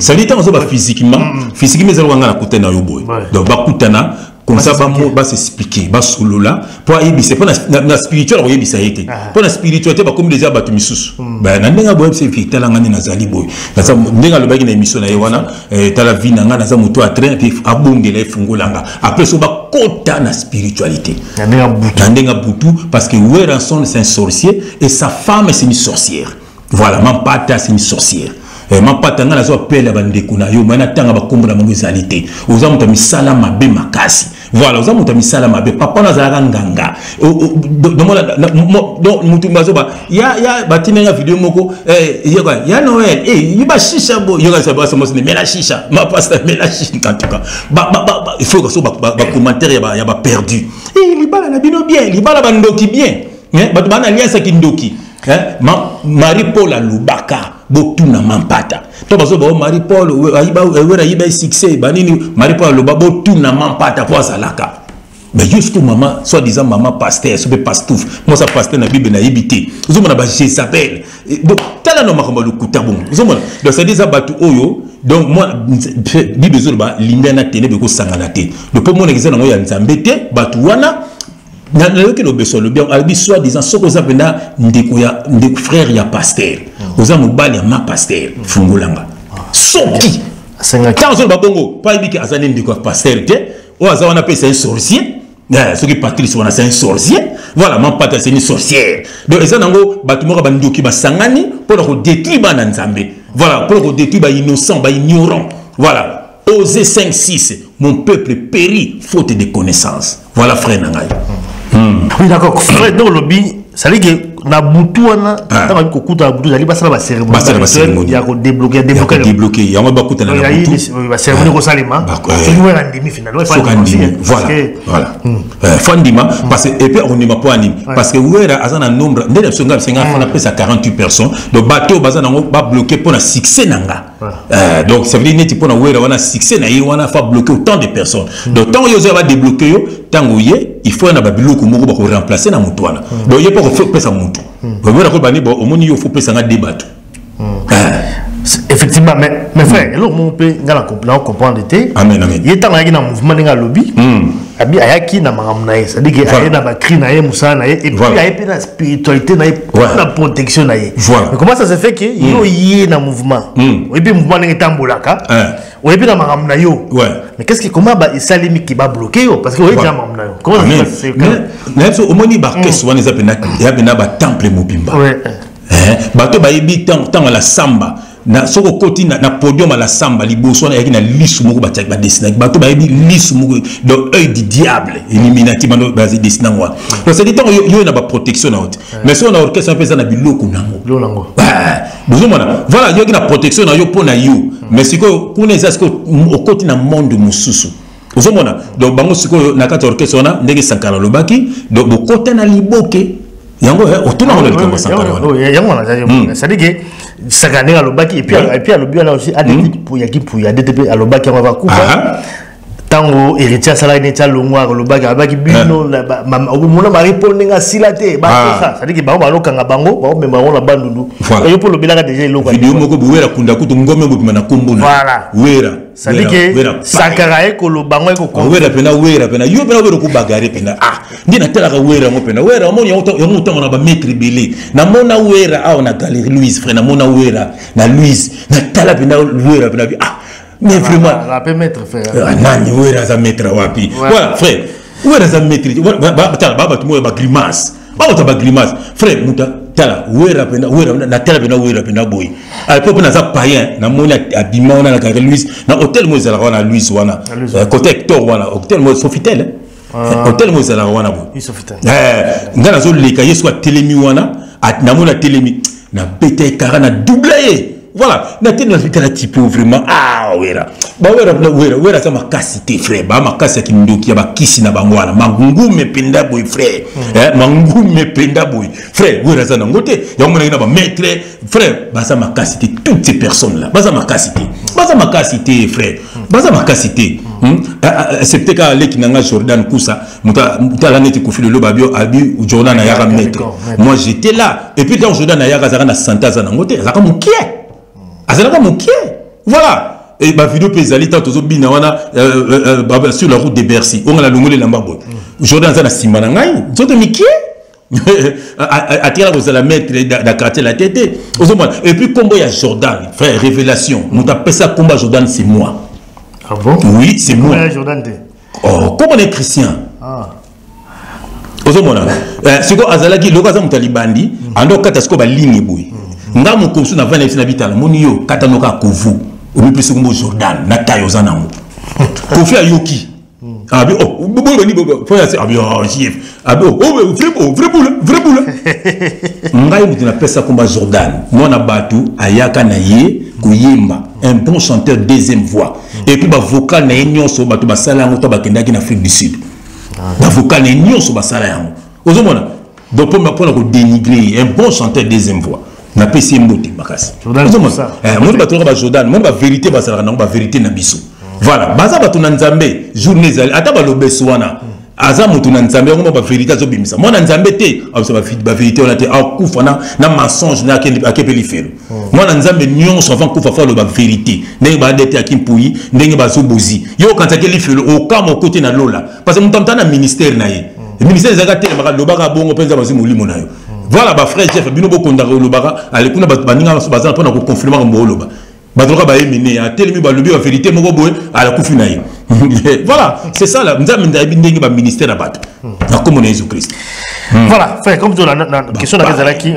ça dit tant so ba physiquement, physiquement zalo ngana kuta na yo boy. Donc bakuta na comme ça va s'expliquer va solo là pour c'est pas la spirituel voyez bisa été pour la spiritualité ba comme déjà batu misusu ba na ndenga boy c'est fait tala ngani na zali boy na ça ndenga lo baki na émission na yewana tala vie na ngana za moto à train puis abongela ifungolanga après so ba kota na spiritualité na ndenga butu parce que Weranson c'est un sorcier et sa femme c'est une sorcière voilà Mampata c'est une sorcière Mampata ngana zo pele bandeko na yo mana tanga ba kombo na mongo zalité oza muta misala mabe makasi voilà oza muta misala mabe papa na zalaka nganga donc mutu mazoba ya batinenga vidéo moko ya Noël yiba shisha bo yoga sabasa mosne mela shisha ma pasta mela shisha en tout cas il faut que ça ba commentaire ya ba perdu libala na bino bien libala bandoki bien bato bana alianza kindoki Marie Paul Lubaka botuna mampata to bazo ba Marie Paul ayiba succès banini Marie Paul Lubaka botuna mampata pour salaka mais jusqu'au maman soit disant maman pasteur soit pastouf moi ça pasteur na bible na yibité vous mona ba je s'appelle donc tala no makomba lukuta bon vous mona donc ça dit ça batu oyo donc moi bible zo ba linda na tene be ko sangana te le pour mon exemple ngo ya nzambe te batu wana na le que beso le bien albi soit disant ce que ça penda ndeko ya ndeko frère ya pasteur oza mobali ya ma pasteur fungolanga soki quand on ba bongo pas ibiki azali ndeko pasteur te o azawana pe c'est un sorcier ce qui Patrice c'est un sorcier voilà mon père c'est une sorcière donc ça nango batu moko bandoki basangani pour le détruire bana nzambe voilà pour le détruire ba innocent ba ignorant voilà Osée 5:6 mon peuple périt faute de connaissance voilà frère nangai oui d'accord frère donc lobby ça dit que na butuana tant que kuta butu ali basala ba cérémonie ya ko débloquer ya ma bakuta na butu ba cérémonie ko salima c'est nous en demi finale voilà fondima parce que et puis on n'est pas anime parce que ouera azana nombre ndé songa senga fona pesa 48 personnes le bateau bazana ba bloquer pour na succès nanga donc ça veut dire neti pour na ouera wana succès na wana fa bloquer autant de personnes donc tant yo va débloquer yo tango ye il faut na ba biloko moko ba ko remplacer na mutwana donc ye pas ko pesa mutu au faut penser à débat. Effectivement, mais frère, alors on peut comprendre amen. Il est dans un mouvement de lobby. Abi ayaki na maramnae, c'est-à-dire qu'il y a na cri na musa na et puis il y a la spiritualité na la protection na. Mais comment ça se fait que yo y na mouvement? Et puis mouvement n'est tambolaka. Et puis na maramna yo. Mais qu'est-ce qui comment ba isalimi qui ba bloquer yo parce que oui na maramna yo. Comment ça se fait? Mais au moni ba keso wana zapena ya bena ba temple mobimba. Bato ba yebi tant la samba na soko koti na podium à la samba liboso na yakina lisu moko ba dessiner bato ba yebi lisu moko donc œil du diable illuminati bando ba dessiner ngwa donc c'est dit tant yo na ba protection na haute mais si on a orchestre un peu ça na biloko nango voilà yo na protection na yo pona yo mais siko kuna ça siko au koti na monde mususu ozomona donc bango siko na kata orchestre na ndenge sankara lobaki donc bokota na liboke yango otuna ngolo likambo sankara yango na ça dit que sakane alobaki et puis alobi là aussi adepouya DTP alobaki on va couper tango héritier sala ni tcha longwa alobaki bino mona Marie Paul ninga silate ba ça ça dit que ba lokanga bango ba memba on la bandundu yo pour lobelaka déjà loko vidéo moko buwera kunda kutu ngome bopima na kombo voilà wera ça dit que sakara eko lo bango eko ko wera pena yo pena wera ko bagare pena ndina telaka wera mo pena wera mo yo mutango na ba maître belé na mona wera a on a galerie Louise frère na mona wera na Louise na tala pena wera pena mais vraiment la peut mettre frère nani wera za mettre wapi voilà frère wera za mettre baba tu mo ba grimace ba grimace frère muta tala wera pena na tala pena wera pena boy à l'époque na za païen na mona abima na la Louise na hôtel mo za la Louise wana côté Hector wana hôtel mo Sofitel hôtel mo za la wana boy Sofitel ngana zo leka yeso telemi wana na mona telemi na pété carana doublé voilà na tena la type vraiment wera wera ça makasité frère ba makasi ki ndoki ya bakisi na bangwana mangume penda boy frère mangume penda boy frère wera ça ngote ya mona ina ba maître frère ba ça makasité toutes ces personnes là ba ça makasité frère ba ça makasité c'est peut-être qu'à qui nanga Jordan Koussa muta la neti kofi le babio abi Jordan na yaka maître moi j'étais là et puis dans Jordan na yaka za na santa za ngote za ka mukie azalaka mokie voilà et ba vidéo pezali tant tozo bina wana sur la route de Bercy on la longole lamba boy Jordan za na simana ngai zote mikie atira ko la mettre da quartier la tête et puis combo ya Jordan frère révélation nous t'a pesa combat Jordan c'est moi ah bon oui c'est moi Jordan oh comment on est chrétien ozomona siko azalaki lokaza mutalibandi ando kata siko ba ligne boy nga mokosu na vana na bitala moni yo katanoka kovu omi plus ko Jordan na tayo zanango kofi ayoki Ah bien, oh, faut dire, ah bien, JF. Ah bien, oh, vrai boule. Ngai mutu na pesa komba Jordan. Moi na batu ayaka na ye kuyimba, un bon chanteur deuxième voix. Et puis ba vocal na nyonso batu basala yango to bakendaki na Afrique du Sud. Ba vocal na nyonso basala yango. Ozomona. Donc pour me dénigrer un bon chanteur deuxième voix. Na pesi mbote makasi. Ozomona. Moi batu ba Jordan, moi ba vérité basala na ba vérité na biso. Voilà, baza batu na nzambe journée zali ata ba lobeso wana. Aza mutu na nzambe ngo ba vérité zo bimisa. Moi na nzambe te, ba vérité on a te akufa na mensonge na akepeli felo. Moi na nzambe nyonso avant kufa fa lo ba vérité. Ndenge ba dete akimpuyi, ndenge ba zobozi. Yo kanta keli felo au kama côté na lola. Parce que mutamta na ministère na ye. Le ministère zaka te maka lobaka bongo penza bazi mulimo na yo. Voilà ba frère chef bino bokonda lobaka alekuna baninga baza pona ko confirmer ngo loba. Badroka ba emine a telemi ba lobi ba vérité moko boye ala kufina ye. Voilà, c'est ça là, nzambe ndabi ndenge ba ministère na bato. Na comme Jésus Christ. Voilà, frère, comme tu la question na Kazalaki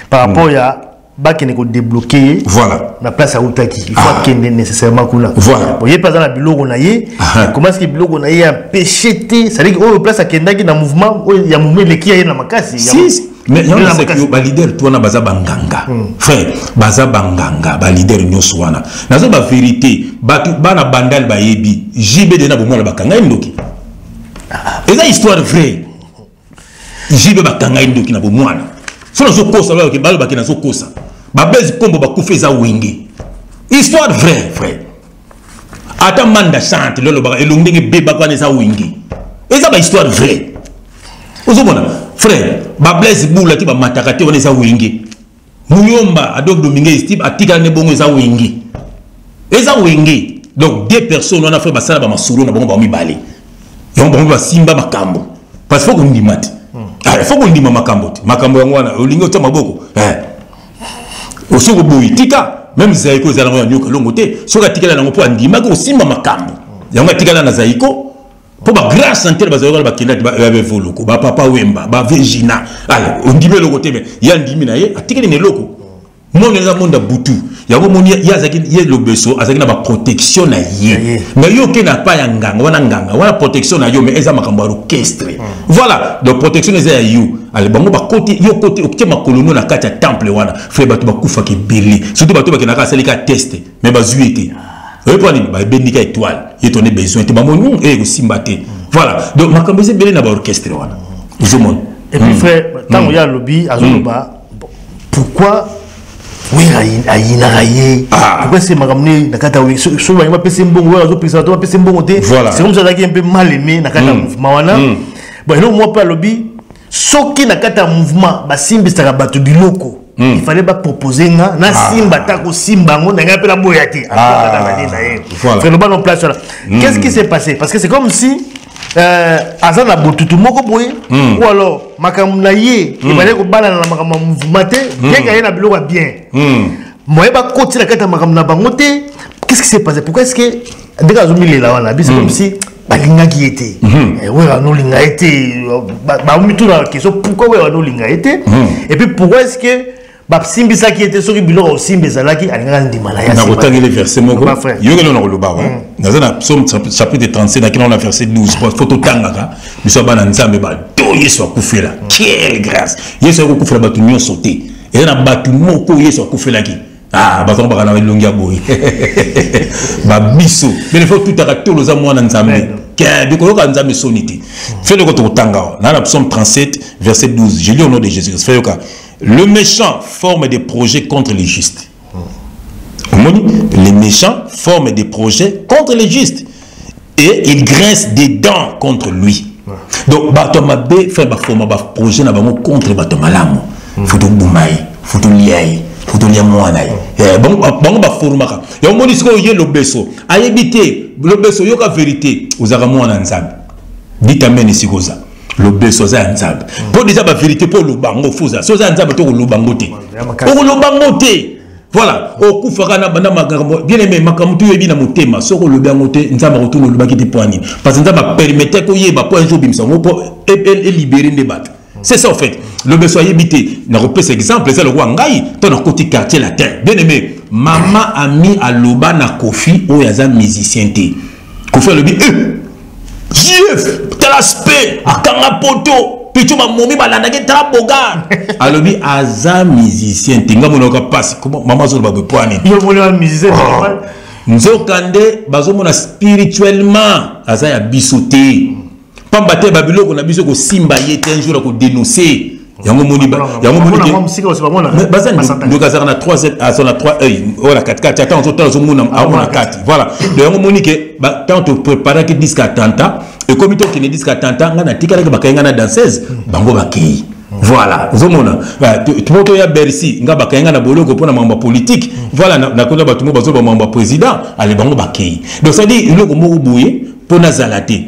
par rapport à baki ne ko débloquer. Voilà. La place à Outaki, il faut qu'il ait nécessairement kuna. Voilà. Vous voyez pas dans la biloko na ye, comment est-ce que biloko na ye a pécheté, ça veut dire que oh place à Kendaki na mouvement, il y a mouvement les qui a na makasi. Si. Mais non, c'est que ba leader toi na baza banganga. Frère, baza banganga, ba leader nyonso wana. Nazo ba vérité, bana bandal ba yebi, JB de na bomona bakanga ndoki. Eza histoire vraie. JB bakanga ndoki na bomona. Sono zo kosa ba ke balo bakina zo kosa. Ba bezi kombo ba kufeza wingi. Histoire vraie, frère. Ata manda chante lolo ba elongenge beba kwa neza wingi. Eza ba histoire vraie. Ozomona frère, ba Blaise Boula ti ba matakate on eza wingi. Muyomba Adobe Dominguez type atika ne bongo eza wingi. Eza wingi. Donc deux personnes on a fait basala ba masuro na bongo ba mibale. Yon bongo ba simba makambo. Parce que faut qu'on dimate. Ah, faut qu'on dima makambo. Makambo yango wana olingo ta maboko. Osoko boyi tika même Zaiko za lango nyoka longo te. Soka tika lango po andima ko simba makambo. Yango tika na Zaiko. Pour ma grâce santé bazoga ba kenda ba voloko ba papa wemba ba Virginia alors on dit le côté mais il y a ndimi na ye atikeli ne loko mon les monde butu ya ko moni ya zaki ye le beso azaki na ba protection na ye mais yo ke na pa ya nganga wana protection na yo mais eza makambo orchestre voilà donc protection eza ya you ale bango ba côté yo côté okite makolono na kati ya temple wana frère batu ba kufa ke belé surtout batu ba kenaka salika test mais ba zuité. Vous voyez, bah, bénika étoile, il y a besoin, tu vas mon et aussi mbaté. Voilà. Donc, ma cambé c'est bien dans l'orchestre. Et puis, frère, tant qu'il y a le lobby, à Zoloba, pourquoi oui, pourquoi c'est ma ramené, Nakata, oui, sur la PC bon, voilà. C'est comme ça qu'il est un peu mal aimé, Nakata mouvement. Bon, non, moi, pas le lobby, ce qui Nakata mouvement, bah, Simbi, c'est la bateau du loco. Il fallait pas proposer na simba tako simba ngo na ngape la boyati qu'est-ce qui s'est passé parce que c'est comme si azana botutu moko boye ou alors makamna ye il fallait ko bala na makamna mouvementer bien qu'il y a biloko bien moi ba koti la kata makamna bangote qu'est-ce qui s'est passé pourquoi est-ce que dès azumi lela wana c'est comme si balinga qui était ouais on linga était ba mi tout la question pourquoi ouais on linga était et puis pourquoi est-ce que bah simbisa qui était sur le bureau aussi mais alaki alingana ndimalaya na kotangi les versets moko yokelo na koloba wa nazana psaume chapitre 37 na kina na verset 12 photo tangaka biso bana nzambe ba to yesu akufela quelle grâce yesu akufela batu nyo sauté et na batu moko yesu akufela ki ah batu ba kana longia boy ba biso mais il faut tout arrêter los amoi na nzambe que biko ka nzambe sonité fait le ko tanga na psaume 37 verset 12 je lis au nom de Jésus fait yoka. Le méchant forme des projets contre les justes. Les méchants forment des projets contre les justes. Et ils grincent des dents contre lui. Donc, Batomabé fait un projet contre Batomalamu. Foutou Boumaï, Foutou Liaï, Foutou Liamouanaï. Bon, Bafourmaka. Et on dit que le beso. A éviter le beso, il y a la vérité. Vous avez mon ensemble. Dites amen ici, Goza. Le beso za nzambe pour déjà la vérité pour le bango foza so za nzambe to le bangote pour le bangote voilà au kufaka na bana makambo bien aimé makambo tu yebi na motema so ko le bangote nzambe ko tunu le bakiti poani parce que nzambe permettait ko yeba po un jour bimsa pour libérer des battes c'est ça en fait le beso yebité na repère exemple c'est le roi ngai to na côté quartier latin bien aimé maman ami aloba na Kofi o yaza musicien té Kofi le bi tel aspect akanga poto pichu ba momi balanda ke tala boga alobi aza musicien tinga monoka passe comment maman zo ba poani yo mona musicien nzokande bazomona spirituellement aza ya bisoté pamba te babiloko na biso ko simba yete un jour ko dénoncer yango moni donc azara na 3 à son 3 voilà 4 attends on t'a zo mona a 4 voilà yango moni ke tant te préparer que disque attentat et comme il qui ne disque attentat ngana tikala ke bakayenga na danseuse bango bakei voilà zomona tu moto ya Bercy nga bakayenga na boloko pona mamba politique voilà na kona batumo bazo ba mamba président ale bango bakei donc ça dit iloko moko boye pona zalate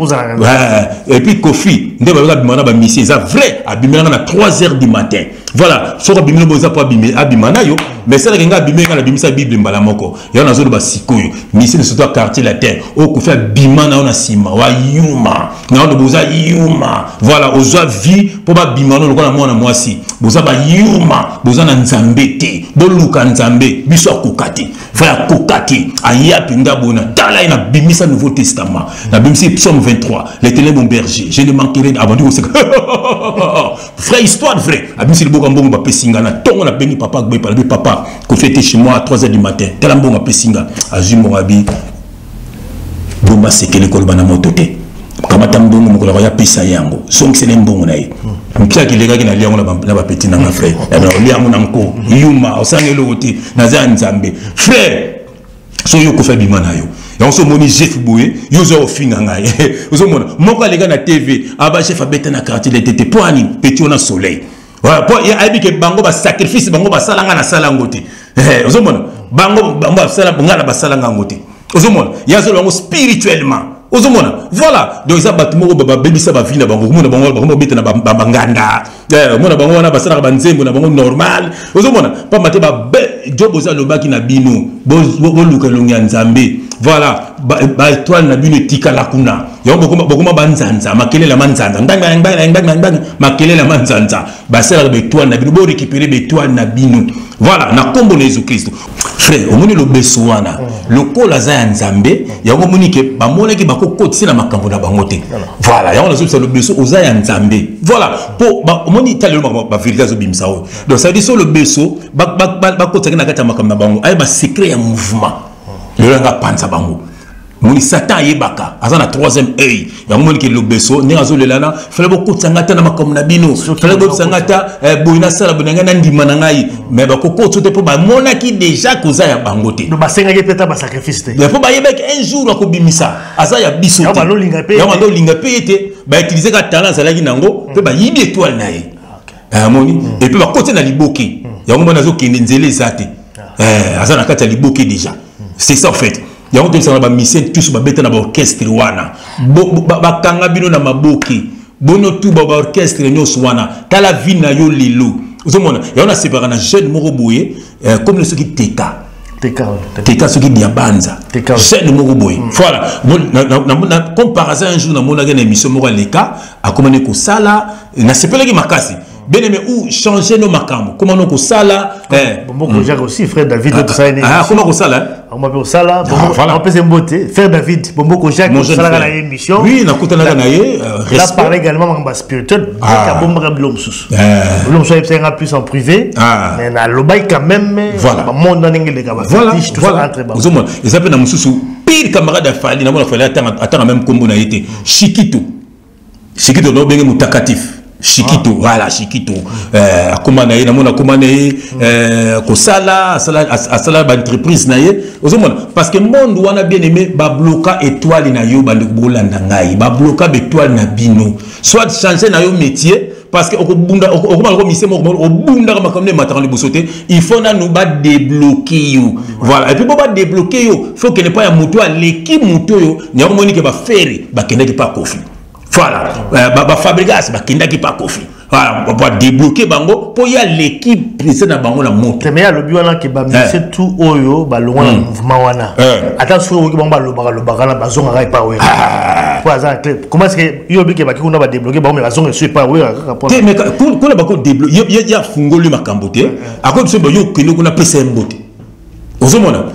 et puis Kofi nde ba bimana ba mission ça vrai abimana na 3h du matin voilà soko bimino boza po abimana yo mais ça nga abimena na bimisa bible mbala moko ya na zolo ba sikoyo mission surtout à quartier la terre o ko fa bimana na sima wa yuma na ndo boza yuma voilà oza vie po ba bimana lokola mwana mwasi boza ba yuma boza na nzambete boluka nzambe biso akokati fa akokati aya pinga bona tala ina bimisa nouveau testament la Bible c'est Psaume 23 l'Éternel mon berger je ne manquerai avant de vous vraie histoire vrai la Bible c'est le bon bon ba pesinga na tongo na bengi papa gbe par papa ko fêter chez moi à 3h du matin tela mbonga pesinga ajumo abi bomba sekele ko bana motote kamata mbongo moko ya pesa yango songi c'est mbongo na ye mpia kilega kina liango na ba petit na ma frère na liango na nko yuma osangelo wote na za nzambe frère so yo ko fa bimana yo on se moni chef boué yo zo finga ngai ozo mona moko alega na TV aba chef abeta na quartier de tete poani petit on a soleil voilà po ya abi ke bango ba sacrifice bango ba salanga na sala ngote ozo mona bango sala ngala ba salanga ngote ozo mona ya zo bango spirituellement ozo mona voilà donc ça batimo ba bebisa ba vina bango mona bango beta na banganda mona bango na ba sala ba nzembo na bango normal ozo mona pa mate ba job za lobaki na bino bo luka longa nzambe voilà ba étoile na bino tika la kuna yo bokoma banzanza makelela manzanza ndanga makelela manzanza ba sala ba étoile na bino bo récupérer ba étoile na bino voilà na kombo na Jésus Christ frère omoni lo besoana lokola za ya nzambe yango moni ke ba mona ki bako kotisa na makambo na bango te voilà yango nazo bisa lo beso oza ya nzambe voilà po omoni talelo ba vérité zo bimsa o donc ça dit sur le beso ba kotisa na kata makambo na bango ay ba secret ya mouvement le nga panza bango moni satan yebaka azana 3e œil yango moni ke lo beso ne azo lelana fele boko tsangata na makambo na bino fele boko tsangata boina sala bonanga na ndima na ngai mais bakoko tsote po ba mona ki déjà koza ya bango te ba senga ke peta ba sacrifice te mais po ba yebeka un jour akobimisa aza ya biso te ya linga pe ya ndo linga pe te ba utiliser ka talent sala ki nango pe ba yibi étoile na ye moni et puis ba kote na liboki yango mona zo kende nzele zate azana kata liboki déjà c'est ça en fait ya on tensana ba mission tous ba beta na ba orchestre wana ba kanga bino na maboki bono tu ba orchestre nyos wana tala vie na yo lelo ozomona ya on a séparé na jeune moko boye comme ceux qui teka ceux qui diabanza jeune moko boye voilà na comme par hasard un jour na mona gana émission moko leka a commencé ko sala na sepela ki makasi bien aimé ou changer nos makambo comment nous ko sala bon Jacques aussi frère David tout ça comment ko sala on m'appelle Sala, on peut s'emboter. Frère David, Bombo Jacques, on a la émission. Oui, on a coupé la naïe. Là, parle également en spirituel. Il y a Bombo Blom sous. Blom sous, il y plus en privé. Mais na l'obay quand même. Voilà. Monde dans l'angle de Gabas. Voilà. Ils s'appellent Namoussou. Pire camarade à Fali, n'a pas attendre même comme on a été. Chiquito. Chiquito, non, bien moutakatif. Chiquito, voilà, Chiquito. Comment naïe, namona comment naïe, kosala, asala ba entreprise naïe. Parce que monde où on a bien aimé, ba bloquer étoile na yo, ba bolanda ngai, ba bloquer étoile na bino. Soit changer na yo métier, parce que au bunda, au bunda comme les matins les boussotés, il faut na nous ba débloquer yo. Voilà. Et puis ba débloquer yo, faut que ne pas ya moto à l'équipe moto yo, n'y a pas moni que ba faire, ba kende ki pa kofi. Voilà, ba fabrigas ba kinda ki pa kofi. Voilà, on va débloquer bango pour y a l'équipe précédente na bango la moto. Mais ya lobi wana ke ba c'est tout oyo ba lo wana mouvement wana. Attention oyo ba lo ba na bazonga ga pa oyo. Pour ça comment est-ce que yo bi ke ba ki kuna ba débloquer ba mais bazonga suis pas oyo ka. Mais kuna ba ko débloquer ya fungoli makambo te. Ako biso ba yo kino kuna pesa mbote. Ozomona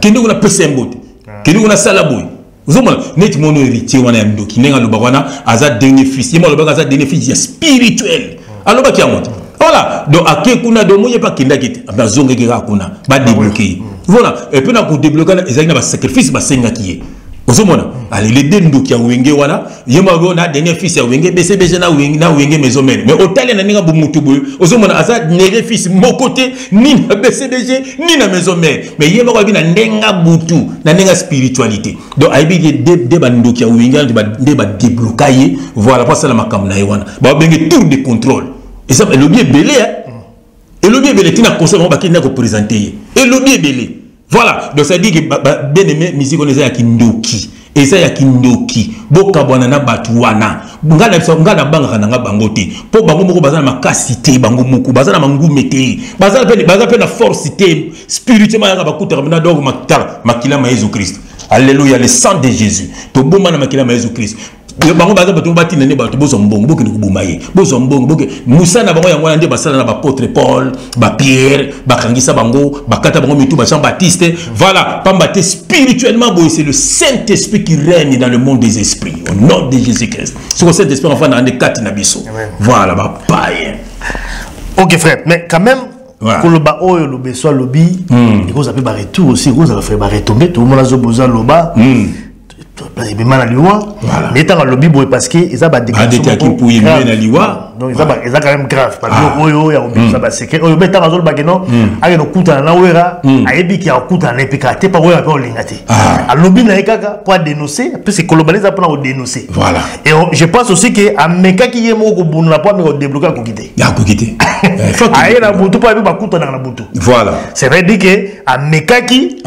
kino kuna pesa mbote. Kino kuna sala boy. Vous avez net mon héritier wana ya ndoki nenga loba wana aza dernier fils. Yema loba aza dernier fils spirituel. Alors ba kiamote. Voilà, donc à qui kuna do moye pas kinda kite. Ba zonge ki kuna ba débloquer. Voilà, et puis na ko débloquer ezali na ba sacrifice ba senga kiye. Ozomona allez les deux ndoki ya wenge wana yema na dernier fils ya wenge BCBG na wenge maison mère. Mais hôtel na ninga bu mutu boy. Ozomona aza dernier fils mon côté ni na BCBG ni na maison mère. Mais yema ko bi na ndenga butu na ndenga spiritualité. Donc aibi de ba ndoki ya wenge ba débloquer voilà pas ça la makam na wana. Ba bengi tour de contrôle. Et ça, le bien belé, hein. Et le bien belé, tu n'as conseillé, on va qu'il n'a pas présenté. Et le bien belé. Voilà. Donc ça dit que, bien aimé, musique, on est à Kindoki. Et ça, il y a Kindoki. Boka Bonana Batuana. Ngana banga na bangote. Po bango moko bazana makasité, bango moko bazana mangu mete. Bazana na force spirituellement ya bakuta na donc makila ma Jésus Christ. Alléluia, le sang de Jésus. To bomana makila ma Jésus Christ. Bango baza bato batina ne bato bozo mbongo boke kubumaye bozo mbongo boke musa na bango yango nde basala na ba apôtre Paul ba Pierre bakangisa bango bakata bango mitu ba Jean Baptiste voilà pambate spirituellement boy c'est le Saint-Esprit qui règne dans le monde des esprits au nom de Jésus-Christ ce que Saint-Esprit enfin dans des quatre nabiso voilà ba païen. OK frère mais quand même koloba oyo lobe soit lobby et vous avez ba retour aussi vous avez fait ba retomber tout le monde a besoin loba mais mal liwa mais tant le lobby parce que ils a pas déclaration pour y mener la liwa donc ils a quand même grave parce que oyo ya obi ça c'est que oyo beta razol bageno aga no kuta na wera ayebi ki akuta na epikate pa oyo pa lingate a lobby na ekaka pour dénoncer parce que globaliser pour dénoncer voilà et je pense aussi que ameka ki yemo ko bunna pour me débloquer ko quitter ya ko quitter aye na butu pa ba kuta na butu voilà c'est vrai dire que ameka ki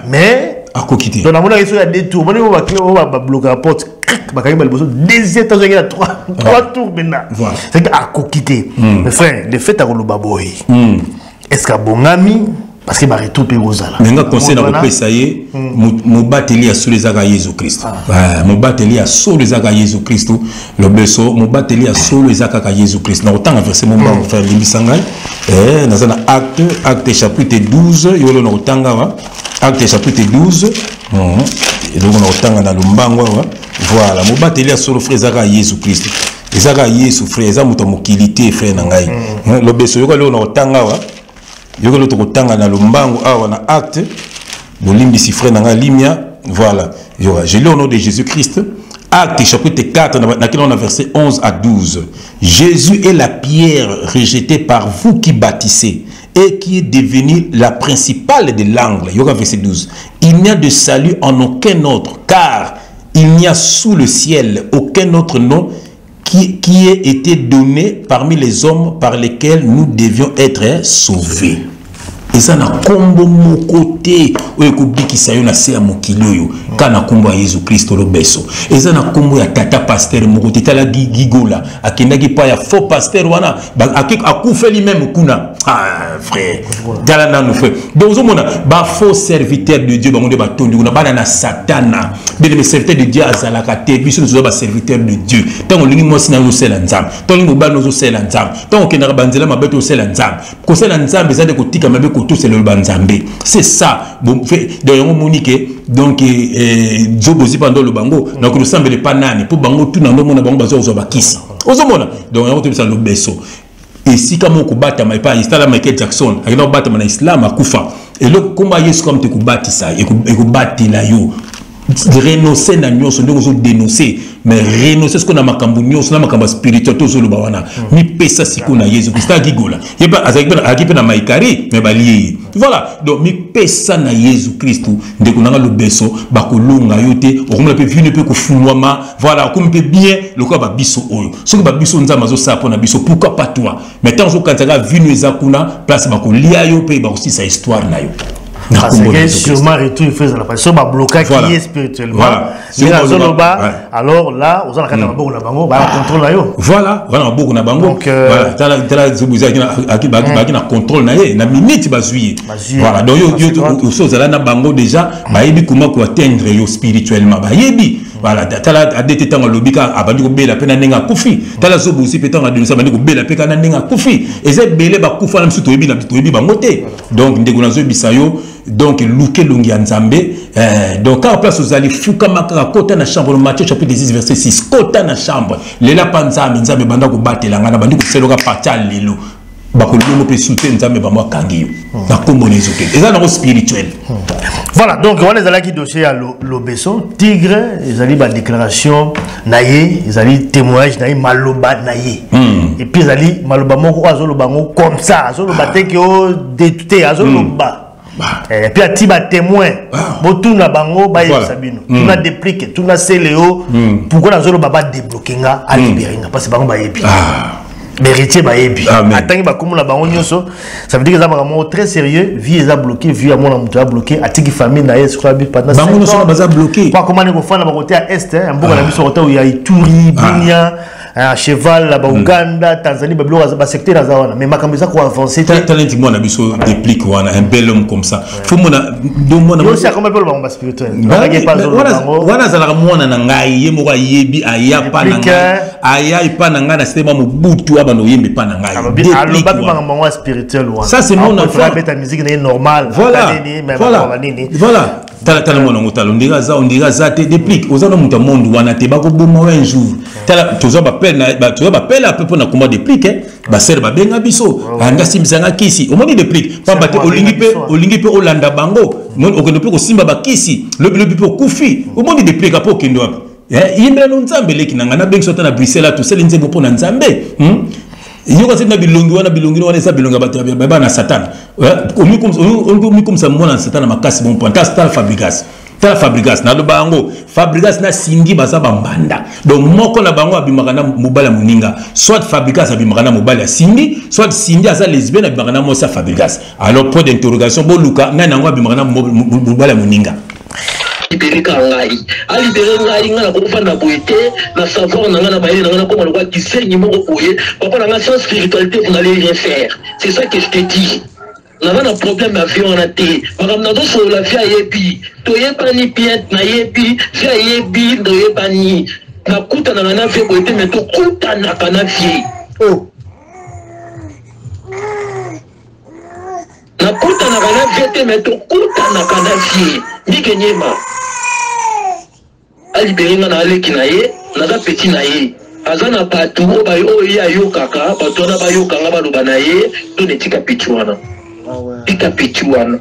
mais à quitter donc on a reçu des tours on va bloquer la porte des états unis à trois tours maintenant c'est que à quitter mais frère le fait à Kolobaboy est-ce qu'à Bongami parce que Barreto peut vous aller mais on conseille dans le ça y est mon bateli à sous les aga Jésus Christ mon bateli à sous les aga Jésus Christ le beso mon bateli à sous les aga Jésus Christ dans autant verset mon bas faire l'imisangal dans un acte chapitre 12 yolo na otanga acte chapitre 12 et donc on a autant dans le mbango voilà mon bateli à sous le frère aga Jésus Christ les aga Jésus frère za muto mokilité frère nangai le beso yoko na otanga yoko lo tokotanga na lombango awa na acte bolimbi si frère nanga limia voilà je lis au nom de Jésus-Christ acte chapitre 4 on a verset 11 à 12 Jésus est la pierre rejetée par vous qui bâtissez et qui est devenue la principale de l'angle yoko verset 12 il n'y a de salut en aucun autre car il n'y a sous le ciel aucun autre nom qui ait été donné parmi les hommes par lesquels nous devions être sauvés. Et ça n'a combo mon côté qui sa yo na se ya mokili oyo kana kombo ya Jésus Christ le beso et ça n'a combo ya tata pasteur mon côté tala gigola akendaki pa ya faux pasteur wana akufeli même kuna frère tala na nous frère donc on ba faux serviteur de Dieu ba monde ba tondi kuna bana na satana bien serviteur de Dieu azalaka te biso nous ba serviteur de Dieu tant on lingi mo sina no sela nzam tant lingi ba no sela nzam tant on kenaka banzela mabeto sela nzam ko sela nzam bezade ko tika mabeto tout c'est le banzambe c'est ça bon fait d'ailleurs monique donc Job aussi pendant le bango donc nous semble pas nani pour bango tout dans le monde bango bazo zo bakisi ozomona donc on ça le beso et si comme on combat mais pas installa Michael Jackson avec no battre na islam akufa et le combat Yesu comme te combattre ça et combattre la yo renoncer na nyonso ndenge zo dénoncer mais renoncer ce qu'on a makambo nyonso na makambo spirituel to zo lo bawana mi pesa siko na Yesu Christ gigola yeba azaki na maikari mais bali voilà donc mi pesa na Yesu Christ ndeko nanga lo beso bakolonga yote okomla pe vinu pe ko funwama voilà comme pe bien le quoi ba biso oyo soki ba biso nzama zo sa pona biso pourquoi pas toi mais tant zo kanzaka vinu ezakuna place bakolia yo pe ba aussi sa histoire na yo parce que sûrement retour il fait la passion ba bloquer qui est spirituellement alors là aux ala kana boko na bango ba contrôle na yo voilà boko na bango voilà tala zubuza aki na contrôle na ye na minute bazuye voilà donc yo chose là na bango déjà ba yebi comment ko atteindre yo spirituellement ba yebi voilà tala adete tanga lobika abandi ko bela pena nenga kufi tala zo busi petanga de ça bandi ko bela peka na nenga kufi eze belé ba kufa na msuto yebi na toyebi ba ngote donc ndeko na zo bisayo donc luke lungi ya nzambe donc quand place aux ali fuka makaka kota na chambre Matthieu chapitre 10 verset 6 kota na chambre lela panzambe nzambe banda ko batela ngana bandi ko seloka patal lelo bakolimo pe soutien nzambe ba mwa kangi na kombo les autres et ça na spirituel. Voilà, donc on les a qui dossier à l'Obeso Tigre, ils allaient ba déclaration naïe, ils allaient témoignage naïe maloba naïe. Et puis ils allaient maloba moko azoloba ngo comme ça, azoloba te que o détuté azoloba. Et puis atiba témoin, botu na bango ba yebisabino. Tu na déplique, tu na céléo pourquoi azoloba ba débloquer nga à libérer nga parce que bango ba yebi. Méritier baebi attends ba comme la bango nyonso ça veut dire que ça vraiment très sérieux vie est bloqué vie à mon amour bloqué atiki famille na est sur pendant bango nyonso ba bloqué quoi comment on fait na côté à est un bon na biso côté où il y a Ituri Bunia à cheval là ba Uganda Tanzanie ba bloqué ba secteur na zawana mais makambo ça ko avancer talent moi na biso déplique wana un bel homme comme ça faut mona do mona yo c'est comment peut ba spirituel wana za la mona na ngai ye mo yebi aya pa na ngai aya pa na ngai na sema mobutu abano yembe pa na ngai déplique spirituel ça c'est mon enfant ta musique n'est normale voilà tala mona ngotalo ndira za te déplique ozana muta monde wana te ba ko boma un jour tala tozo ba pela peu pour na komba déplique ba ser ba benga biso anga simbisanga kisi omoni déplique pamba te olingi pe olanda bango non okende pe ko simba ba kisi le pe kufi omoni déplique apo kendo apo yimbe no nzambe leki nanga na bengi sota na Bruxelles to sele nzembo po na nzambe yoko sema bilongi wana esa bilonga bato ba na satan omi comme ça mona satan makasi bon point ta fabrigas na do bango fabrigas na singi baza bambanda donc moko na bango abimaka na mobala muninga soit fabrigas abimaka na mobala singi soit singi aza lesbienne abimaka na mosa fabrigas alors point d'interrogation bo luka na nango abimaka na mobala muninga libéré kangai a libéré ngai ngana ko fanda boité na savoir na ngana baye na ngana ko malwa qui saigne moko boye papa na sans spiritualité vous n'allez rien faire c'est ça que je te dis na ngana problème avion na té makam na do so la via yebi to yebani bien na yebi via yebi do yebani na kuta na ngana via boité mais to kuta na kana vie oh na kuta na kana vie mais to kuta na kana vie ndike nyema a libéré na aleki na ye na ka petit na ye azana patu o ba yo ya yo kaka bato na ba yo kanga ba loba na ye to ne tika petit wana tika petit wana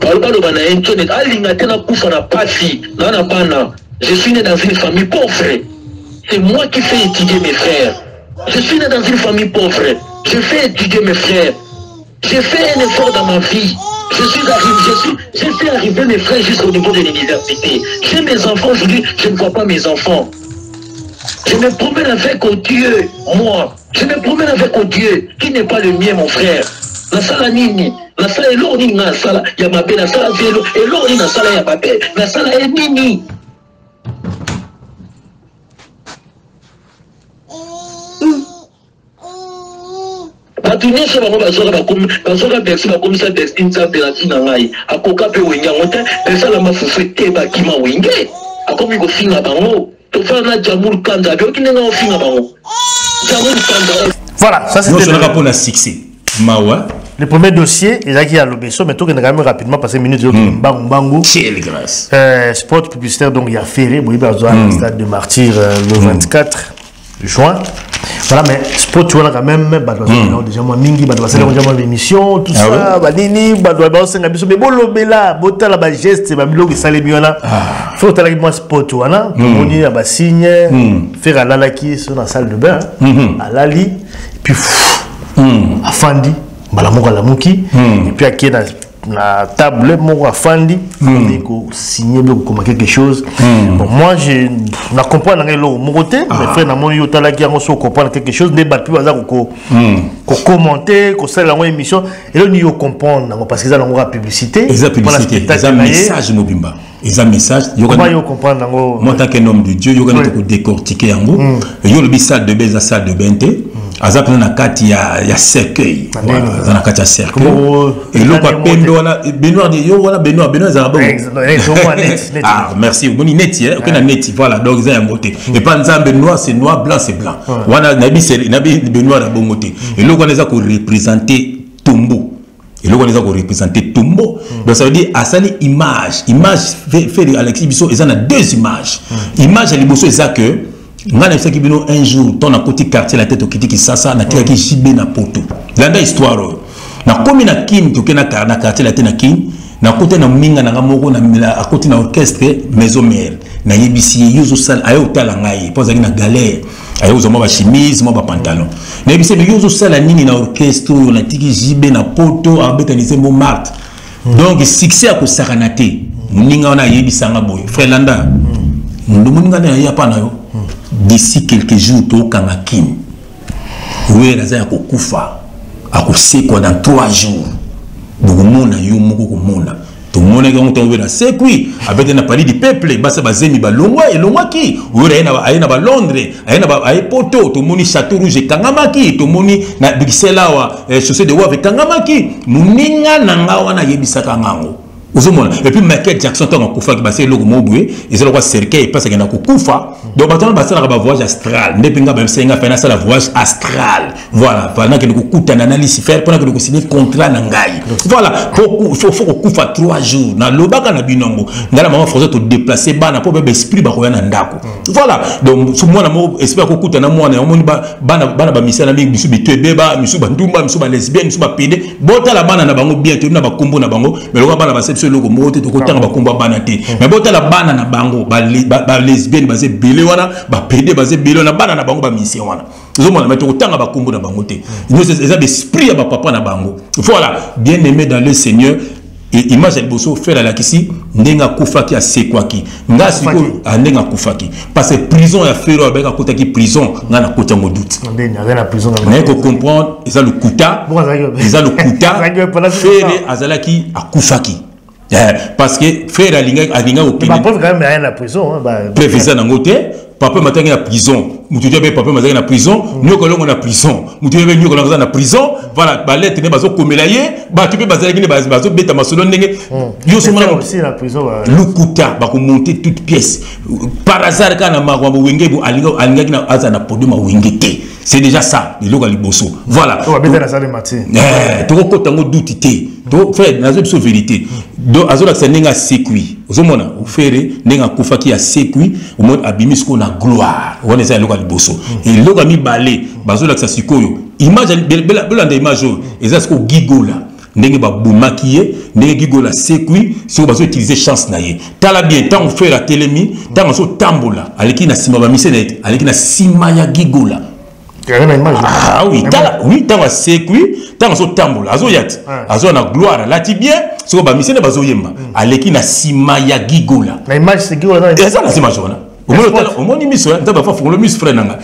ba loba na ye to ne alinga tena kufa na pasi na bana je suis né dans une famille pauvre c'est moi qui fais étudier mes frères je suis né dans une famille pauvre je fais étudier mes frères j'ai fait un effort dans ma vie. Je suis arrivé mes frères jusqu'au niveau de l'université. J'ai mes enfants aujourd'hui, je ne vois pas mes enfants. Je me promène avec Dieu, moi. Je me promène avec Dieu, qui n'est pas le mien, mon frère. La sala nini, la sala eloni na sala ya mabe, la sala vélo, eloni na sala ya mabe, la sala e nini. Batunia se bango bazoka bersi bakomisa destin sa pelati na ngai akoka pe wenyango te pesa la mafufu te bakima wenge akomi kofinga bango tofana na jamur kanda be okinenga ofinga bango jamur kanda. Voilà, ça c'était pour la succès mawa le premier dossier il y a qui a l'obéissance mais tout quand même rapidement passer minutes bango quelle grâce sport publicitaire donc il y a ferré bon il va au stade de Martyr le 24 juin. Voilà, mais sport tu vois quand même déjà moi mingi déjà l'émission tout ça banini mais bon lobela botala ba geste ba biloko sale biona faut tala moi sport tu vois on y a ba signe faire alala qui sur la salle de bain alali puis afandi bala moko la muki et puis aki la table mon afandi ko signer comme quelque chose bon moi je na comprendre ngelo mon côté mais frère na mon yo tala ki ngo comprendre quelque chose débat puis baza ko commenter ko ça la émission et là ni yo comprendre parce que ça la publicité ça message mobimba et ça message yo comprendre ngo moi tant qu'un homme de Dieu yo ko décortiquer yango yo le salle de bain salle de bain aza pena na kati ya cercueil aza na kati ya cercueil eloko apembe wana Benoît yo wana Benoît ezala bongo ah merci omoni neti okena neti voilà donc eza yango te et pas nzambe noir c'est noir blanc c'est blanc wana nabi Benoît na bongo te eloko wana eza ko représenter tombeau eloko wana eza ko représenter tombeau donc ça veut dire asali image fait Alexis Bisso eza na deux images image ya liboso eza que ngana bisaki bino un jour ton na côté quartier la tête okiti ki sasa na tia ki jibe na poto landa histoire na komi na kin to na quartier la tête na kin na côté na minga na moko na à côté na orchestre maison mère na yebisi yuzo sal ayo tala ngai poza na galère ayo zo ba chemise mo ba pantalon na yebisi yuzo sala nini na orchestre na tiki jibe na poto abetaniser mo mart donc succès a ko sakanate muninga wana yebisa nga boy frère landa ndo muninga na ya pa na yo d'ici quelques jours to kanga kin oui raza ya kokufa akosekwa dans 3 jours bokomona yo moko komona tomona ka muto wera sekwi abete na pali di peuple basa bazemi balongwa elongwa ki wera ayena ba Londres ayena ba poto tomoni Château Rouge kangamaki tomoni na Bixela wa chaussée de Wave kangamaki muninga nanga wana yebisaka ngango uzomona et puis Michael Jackson tant kufa ki base logo mobwe ezelo kwa cercueil passe que na kufa donc batona basala ba voyage astral ndepinga ba msenga fena sala voyage astral voilà pendant que nous kuta na Lucifer pendant que nous signer contrat na ngai voilà faut kufa 3 jours na lobaka na binongo ngala maman français to déplacer bana pour bébé esprit ba koya na ndako voilà donc so mwana mo esprit ko kuta na mwana omoni bana ba misana mingi bisu bitebeba misu ba ndumba misu ba lesbienne misu ba pede bota la bana na bango bien to na ba kombo na bango mais lo bana ba ce logo moto to kotanga bakumba bana te mais bota la bana na bango ba lesbienne basé belé wana ba pédé basé belé na bana na bango ba mission wana zomona mais to kotanga bakumba na bango te nous c'est l'esprit ya ba papa na bango voilà bien aimé dans le Seigneur et image ya liboso faire la kisi ndenga kufaki a sekwaki nga siko ndenga kufaki parce que prison ya fero abeka kotaki prison nga na kota ngo doute ndenga prison mais ko comprendre ça le kuta ça le kuta fere azalaki akufaki parce que frère alinga au papa quand même rien la prison préfet na ngote papa matangi na prison mutu be papa matangi na prison nyoko longo na prison mutu be nyoko longo na prison voilà ba lettre ne bazo komela ye ba tu pe bazalaki ne bazo beta masolo ndenge yo so mona aussi la prison lukuta ba ko monter toute pièce par hasard kana makwambo wenge bu alinga kina aza na podium wenge te c'est déjà ça le logo liboso voilà on va mettre la salle de matin to ko tango douti te to fait na zo vérité donc azola senga sekui ozomona ofere ndenga kufaki ya sekui au monde abimisko na gloire on eza logo liboso et logo mi balé bazola sa sikoyo image bela nda image eza sko gigola ndenge ba bomaki ye ndenge gigola sekui so bazo utiliser chance na ye tala bien tant faire la télémi tant so tambola aleki na sima ba misene aleki na sima ya gigola ah oui tant sekui tant so tambola azo yat azo na gloire lati bien so ba misene bazo yemba aleki na sima ya gigola la image c'est gigola eza na sima jona omoni miso nzaba fa fungolo miso frère nanga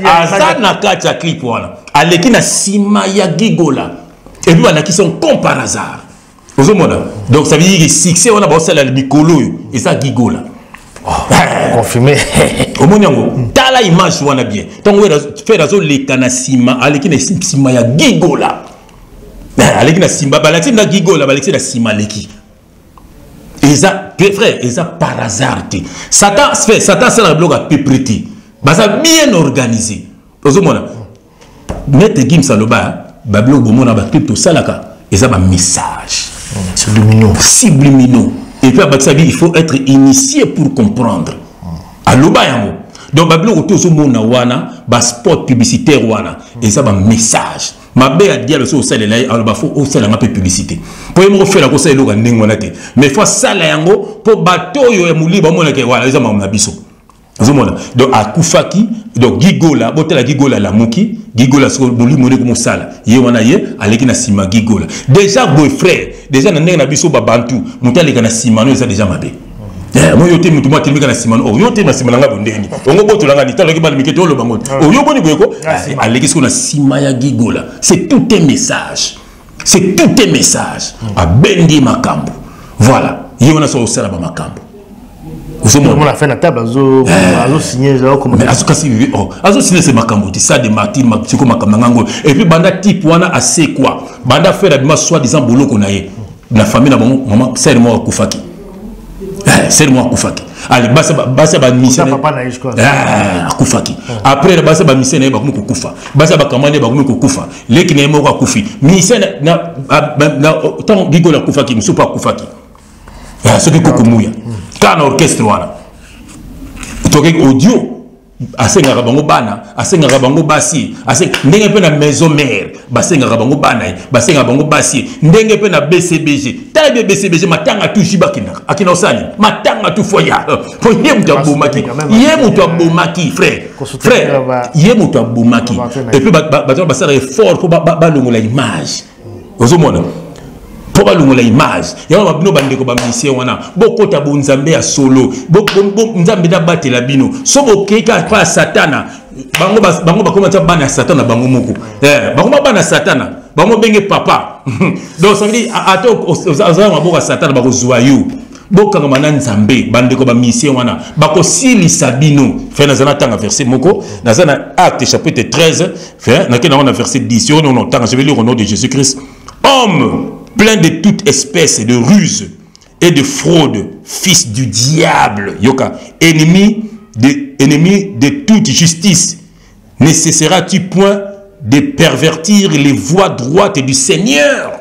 asa na kati ya clip wana aleki na sima ya gigola et puis wana qui sont comme par hasard ozomona donc ça veut dire que succès wana ba sala mikolo et ça gigola confirmé omoni yango tala image wana bien tango faire azo leka na sima aleki na sima ya gigola aleki na sima balaki na gigola baleki na sima leki eza frère eza par hasard Satan c'est la bloc à peu près baza bien organisé ozomona net Gim Saloba ba bloc bomona ba clip to salaka eza ba message subliminaux et puis il faut être initié pour comprendre aloba yango donc ba bloc to ozomona wana ba spot publicitaire wana eza ba message mabe a diable so sala la aloba faut o sala ngape publicité pour mo faire ko sala loka ndenge wana te mais faut sala yango pour bato yo ya muliba mona ke wala eza mamna biso ozomona donc akufaki donc gigola botela gigola la muki gigola so mulimo ne ko mosala ye wana ye aleki na sima gigola déjà boy frère déjà na ndenge na biso ba bantu mutaleka na sima no eza déjà mabe moi yote mutu moi telmika na sima no yote na sima nga bondeni ongo botolanga ni talo ki bal mikete olo bango yo boni boyeko aleki so na sima ya gigola c'est tout un message a bendi makambo voilà ye wana so sala ba makambo On a fait la table, azo signé, mais azo signé c'est Makamouti, ça de Martin, Maksiko Makamango. Et puis banda type wana assez quoi. Banda fait la soi disant boulot qu'on a eu. La famille na bon maman c'est moi Koufaki. C'est moi Koufaki. Allez, basa ba mission. Papa na je crois. Koufaki. Après basa ba mission na ba ko kufa. Basa ba kamane ba ko kufa. Leki na mo ko kufi. Mission na tant gigo la Koufaki, muso pas Koufaki. Ce qui Kokumouya. Quand orchestre wana. Toke audio asenga bango bana, asenga bango basi, ndenge pe na maison mère, basenga bango bana, basenga bango basi, ndenge pe na BCBG. Taille BCBG matanga tu shibakina. Akina osani, matanga tu foya. Po yé muto abomaki. Yé muto abomaki frère. Frère, yé muto abomaki. Et puis ba ça effort pour ba longola image. Ozomona. Pour la image, il y a un bande de mission wana. Beaucoup ta bon Nzambe à solo. Beaucoup Nzambe da battre la bino. Somo keka pas satana. Bango ba comment bana satana bango moko. Bango bana satana. Bango benge papa. Donc ça veut dire ato ozama maboka satana bako zoyou. Boka ngana Nzambe bande ko ba mission wana. Bako sili sabino. Fait nazana tanga verset moko. Nazana acte chapitre 13. Fait na kena on a verset 10. On entend je vais lire au nom de Jésus-Christ. Homme plein de toute espèce de ruse et de fraude, fils du diable, yoka, ennemi de toute justice, ne cesseras-tu point de pervertir les voies droites du Seigneur?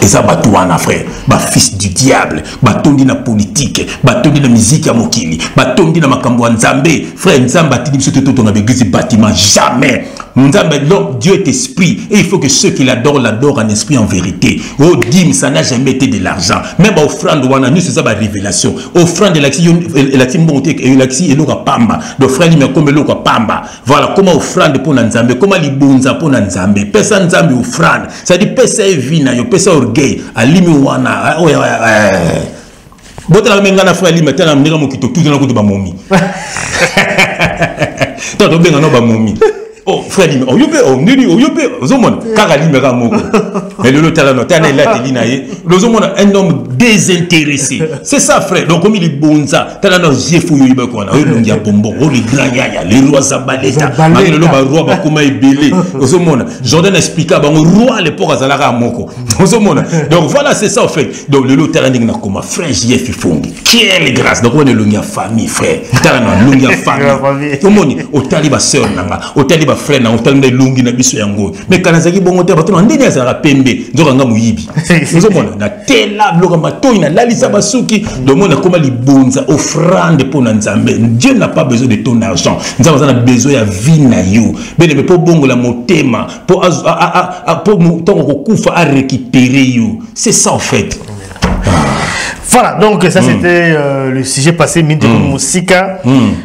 Et ça, batouana, frère, fils du diable, batondi na politique, batondi na musique à Mokili, batondi na makambo Nzambe, frère, Nzambe atini biso toto na l'église bâtiment, jamais. Nzambe, Dieu est esprit, et il faut que ceux qui l'adorent en esprit, en vérité. Oh, dim, ça n'a jamais été de l'argent. Même offrande, nous, c'est ça la révélation. Offrande, l'axi monté, l'axi et l'oka pamba. L'offrande, mais comme l'oka pamba. Voilà, comment offrande pour Nzambe, comment libonza pour Nzambe. Pesa Nzambe offrande. Ça dit, pesa evina, yo pesa orgueil, alimi wana. Bota la mengana frère limi, tena mnega mokito, tout dans le coup de bamomi. Tant on benga no bamomi. Oh frère limi, oh yope, oh nini, oh yope, ozomona, kaka limi ramoko. Mais le lotala no, tana la telina ye, ozomona un homme désintéressé. C'est ça frère. Donc comme il est bonza, tana no jefou yo ibe kona, oh longia bonbon, oh les grands yaya, les rois zabaleta, malgré le roi ba kuma ebele. Ozomona, Jordan expliqua ba roi à l'époque azalaka moko. Ozomona. Donc voilà, c'est ça en fait. Donc le lotala ndinga koma frère jef fongi. Quelle grâce. Donc on est longia famille frère. Tana no longia famille. Omoni, otali ba sœur nanga, otali ba frère na otali longi na biso yango. Mais kanazaki bongo te bato ndeni azala pembe, nzoka muyibi. Ozomona na tela bloka mato ina lalisa basuki, domona koma libonza offrande pour Nzambe. Dieu n'a pas besoin de ton argent. Nzambe a besoin de vie na yo. Bene pour bongo la motema, pour ton kokufa à récupérer yo. C'est ça en fait. Voilà, donc ça c'était le sujet passé, Minde Moussika,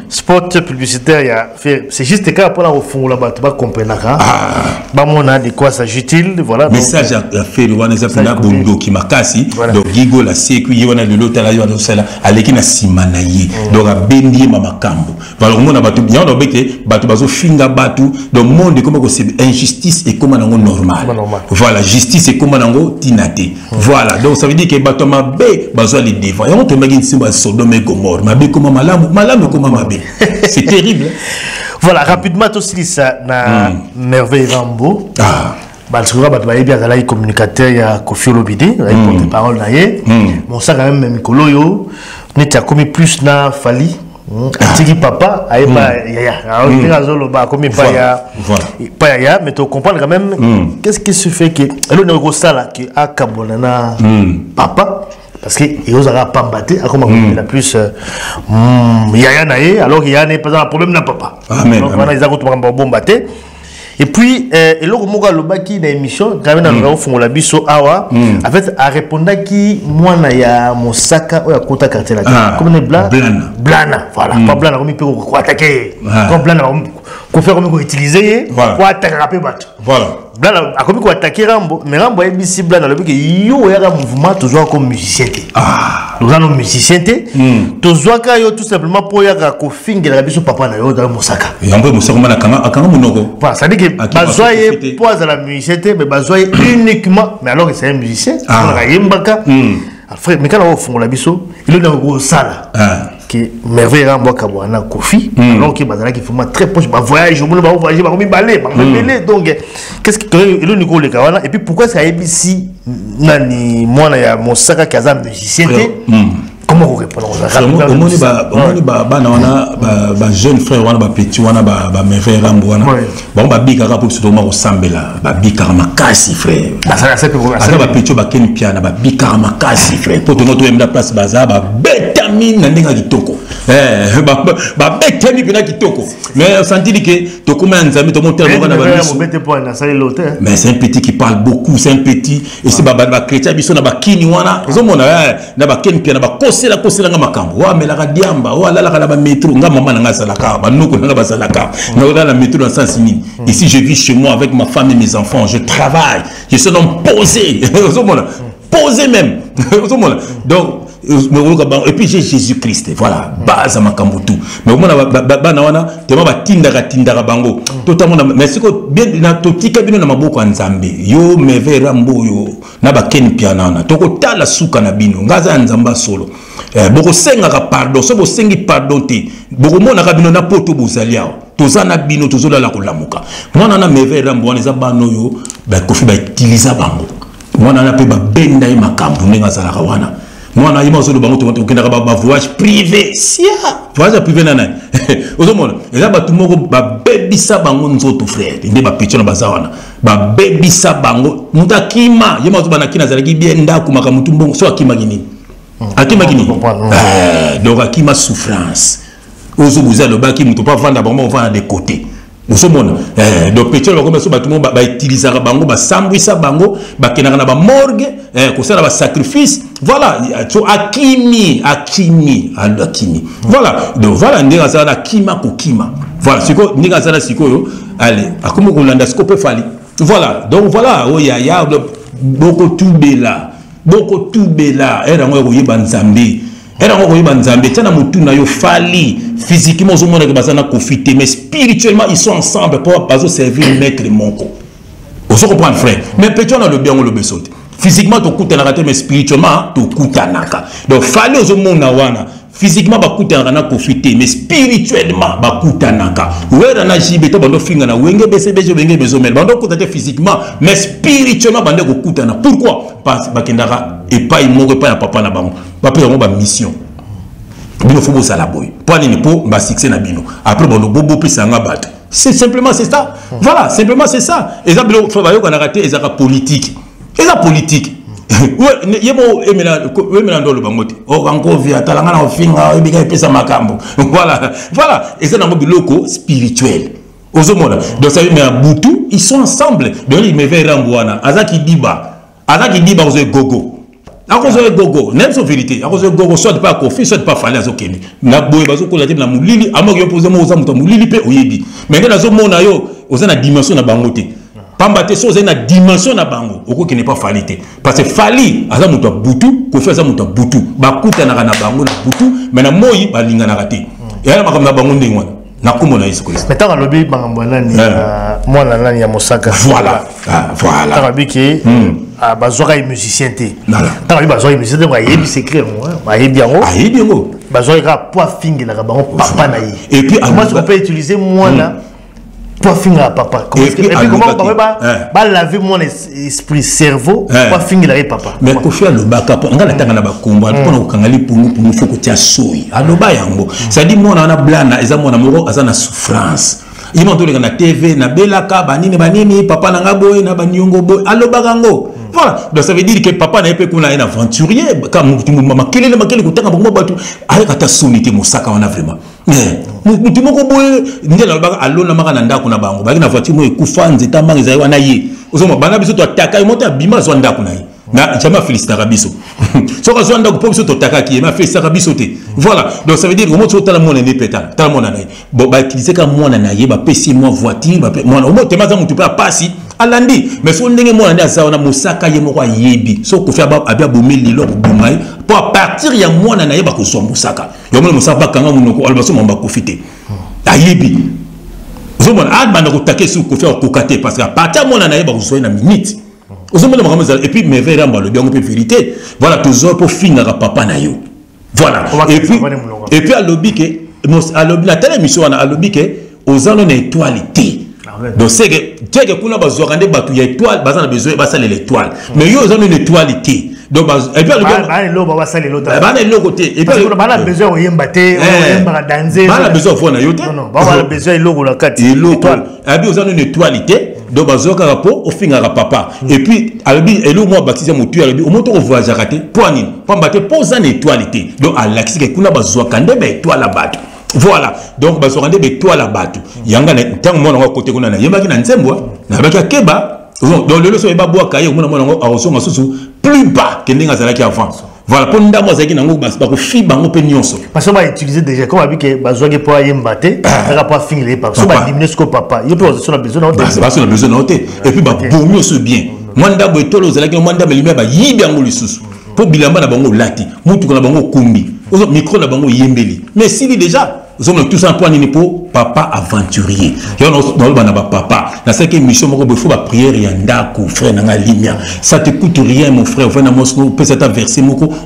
spot publicitaire, c'est juste le cas pour la refond là-bas, tu vas comprendre. De quoi s'agit-il? Voilà. Message à faire, on a un bondo qui m'a cassé, donc Gigo la sécu, on a de l'autre là, on a cela, à l'équipe simanaye, donc à Bendi Mamakambo. Voilà, on a battu bien, on a battu, bateau finga battu, donc le monde est comme c'est injustice et comme on normal. Voilà, justice et comme on tinate. Voilà, donc ça veut dire que bateau ma B, les devants. Et on te met ici Sodome et Gomorrhe. Mabé comme malam comme mabé. C'est terrible. Voilà, rapidement tout ça na merveille Rambo. Parce que bah bien là il communicateur il y a Kofi Olomide, il porte parole là yé. Bon ça quand même Mikolo yo, n'est a commis plus na Fali. Atiki papa aïba yaya. Alors il a zolo ba commis pas ya. Pas yaya, mais tu comprends quand même qu'est-ce qui se fait que le négo ça là qui a kabonana papa. Parce qu'il y a pas battu, comme on a plus yaya naé, alors qu'il y a un problème n'a papa. Amen. Donc voilà, ils ont bon battu. Et puis, le Moga Lobaki dans l'émission, quand même, on a fait la biso awa. En fait, à répondre qui moi na ya Mosaka ou ya Kota quartier là. Comme on est blanc. Blana, voilà. Pas blana, comme il peut attaquer. Comme blana, qu'on fait comme qu'on utiliser pour attaquer rapper battu. Voilà. Blana, a comme qu'on attaquer Rambo, mais Rambo est ici blana, le que yo est un mouvement toujours comme musicien. Nous avons musicien. Toujours quand tout simplement pour y avoir qu'on finge la biso papa na yo dans Mosaka. Et un peu Mosaka na kanga monoko. Voilà, ça dit que bazoye pour la musicien, mais bazoye uniquement, mais alors que c'est un musicien, on a yembaka. frère mais quand on fongola biso il est dans gros sala que merveille rambo kabwana Kofi alors que bazala qui vraiment très proche ba voyage on va voyager ba balé donc qu'est-ce que il est niveau le kawana et puis pourquoi ça ABC nani mwana ya Mosaka kaza musicien comment vous répondez au monde bana wana ba jeune frère wana ba petit wana ba merveille rambo wana ba bika pour surtout ma osambela ba bika makasi frère ba petit ba ken piana ba bika makasi frère pour tout notre place baza ba betamine na ndinga kitoko ba betamine pina kitoko mais senti que to comme un ami to monter na ba mais c'est un petit qui parle beaucoup c'est un petit et c'est ba chrétien biso na ba kini wana ozomona na ba ken piana ba c'est la kosela nga makambo wa melaka diamba wa la la ba métro nga maman nga salaka ba nuko nga ba salaka nga la métro dans sens ni ici je vis chez moi avec ma femme et mes enfants je travaille je suis un homme posé posé même donc et puis j'ai Jésus-Christ voilà base à makambo tout mais au moins bana wana tellement ba tindaka bango totalement mais c'est que bien na totika bino na maboko nzambe yo meve rambo yo na ba ken piana na toko tala suka na bino ngaza nzamba solo boko senga ka pardon so bo sengi pardon te boko mona ka bino na poto bozaliao tozana bino tozola la kolamuka mwana na meve rambo wana za bano yo ba Kofi ba utiliser bango mwana na pe ba benda e makambo nenga zala ka wana mwana yima solo bango to kenda ka ba voyage privé sia voyage privé nana ozomona eza ba tumoko ba bebisa bango nzoto frère inde ba picho na bazawana ba bebisa bango mutakima yima zo bana kina zala ki bien ndako makamutu mbongo so akima kini akima kini donc akima souffrance ozo buzalo ba ki muto pa vanda bango vanda de côté osomona donc petit ba comme so ba tumo ba utiliser bango ba sambwisa bango ba kenaka na ba morgue ko sala ba sacrifice voilà to akimi voilà donc voilà ndinga sala kima ko kima voilà siko ndinga sala siko yo allez akomo ko landa scope fali voilà donc voilà oh ya beaucoup tout bela era ngo ko yeba nzambe era ngo ko yeba nzambe tana mutu na yo fali physiquement au monde que bazana profiter mais spirituellement ils sont ensemble pour pas servir maître moko on se comprend frère mais petit on a le bien on le besoin physiquement to kuta na mais spirituellement to kuta naka donc fallait au monde na wana physiquement ba kuta na profiter mais spirituellement ba kuta naka wera na jibe to bando finga na wenge bcbj wenge bezomel bando kuta physiquement mais spirituellement bando ko kuta na pourquoi parce ba kendaka et pas il moko pas papa na bango ba pe ba mission bino faut ça la boy pour ni pour ba succès na bino après bon le bobo puis ça nga battre c'est simplement c'est ça voilà simplement c'est ça et ça bino faut ba yo kana rater ezaka politique et la politique ouais yemo emela ndolo bangote o kanko via talanga na ofinga ebika epesa makambo voilà et ça na biloko spirituel ozomona donc ça mais à Butu ils sont ensemble donc il me veut rambouana azaki diba ozo gogo akozo gogo même son vérité akozo gogo soit pas Kofi soit pas fallait azokeni na boye bazokola te na mulili amoki opposer mo oza muta mulili pe oyebi mais ngena zo mona yo oza na dimension na bangote pambate so oza na dimension na bango okoki ne pas fallite parce que fali aza muta Butu Kofi aza muta Butu bakuta na bango na Butu mais na moyi balinga na raté et ala makamna bango ndengwa na komona Yesu Christ mais tant lobi bango nani mwana nani ya Mosaka voilà tant biki bazoka yi musicien te tant bazoka yi musicien te ba yebi secret ba yebi yango bazoka poa fingi na bango papa na yi et puis comment on peut utiliser mwana poa finga papa et puis comment ba laver mon esprit cerveau poa fingi la papa mais Kofi alobaka po ngala tanga na bakombo mpona kokangali pungu foko tia soyi aloba yango ça dit mwana na blana eza mwana moko aza na souffrance il m'a donné na TV na belaka banini papa na ngaboy na banyongo boy alobaka ngo voilà donc ça veut dire que papa na epeko na un aventurier comme mama kelele makele kutanga bongo batu ayaka ta sonité Mosaka wana vraiment mutu moko boy ndela alobaka alona maka na ndako na bango baki na voiture mo ekufa nzeta mbangi za wana ye ozoma bana biso to ataka monta bima zo ndako na ye na jamais féliciter biso so ka zo ndako po biso to taka ki ma féliciter biso te voilà donc ça veut dire comment tu tala mona ne peta tala mona na bon ba utiliser ka mona na ye ba pesi moi voiture ba mona o mo te maza mutu pa pasi alandi mais so ndenge mona nda za wana Mosaka ye moko yebi so ko fa abia bomeli lo bomai pour à partir ya mona na ye ba ko so Mosaka yo mona Mosaka kanga munoko albaso mamba profiter ayebi zo mona ad bana ko take su ko fa ko kate parce que à partir mona na ye ba ko so na minute Et puis, mais vraiment, le bien, on peut vérité. Voilà, tout ça pour finir à papa na yo. Voilà. Et puis, à l'objet que, la telle émission, à l'objet que, aux ans, on est étoilité. Donc, c'est que, qu'on a besoin de battre l'étoile, on a besoin de l'étoile. Mais yo, ils ont une étoilité. Donc, et puis, côté. Et puis, on a besoin de battre, on a besoin de faire une étoilité. Donc, bazoka rapport au fin à papa. Et puis, albi, et le moi baptisé mon tueur, au moment où voyage raté, poignée, pour battre pose en étoilité. Donc, à l'axe que kuna bazoka ndebe étoile la battu. Voilà. Donc, bazoka ndebe étoile la battu. Yanga na tant mon côté kuna na yemaki na nzembo, na baka keba. Donc, le leçon est pas bois caillé, mon a reçu ma sous plus bas que n'enga zala qui avance. Voilà, pour nous d'abord, c'est qu'il y a un fibre en opinion. Parce qu'on va utiliser déjà, comme on a vu que Bazoua pour y embattre, on va pas finir par ça. On va diminuer ce que papa. Il y a besoin de noter. C'est parce qu'on a besoin de noter. Et puis, pour mieux se bien. Moi, d'abord, tout le monde, moi, d'abord, il y a un bien de sous. Pour Bilamba, il y a un lati. Moutou, il y a un kumbi. Au micro, il y a un yembeli. Mais s'il est déjà, nous sommes tous en point pour papa aventurier. Et on a papa. Dans cette émission, il faut la prière et un dakou, frère, dans la ligne. Ça te coûte rien, mon frère. Vous peut cette verser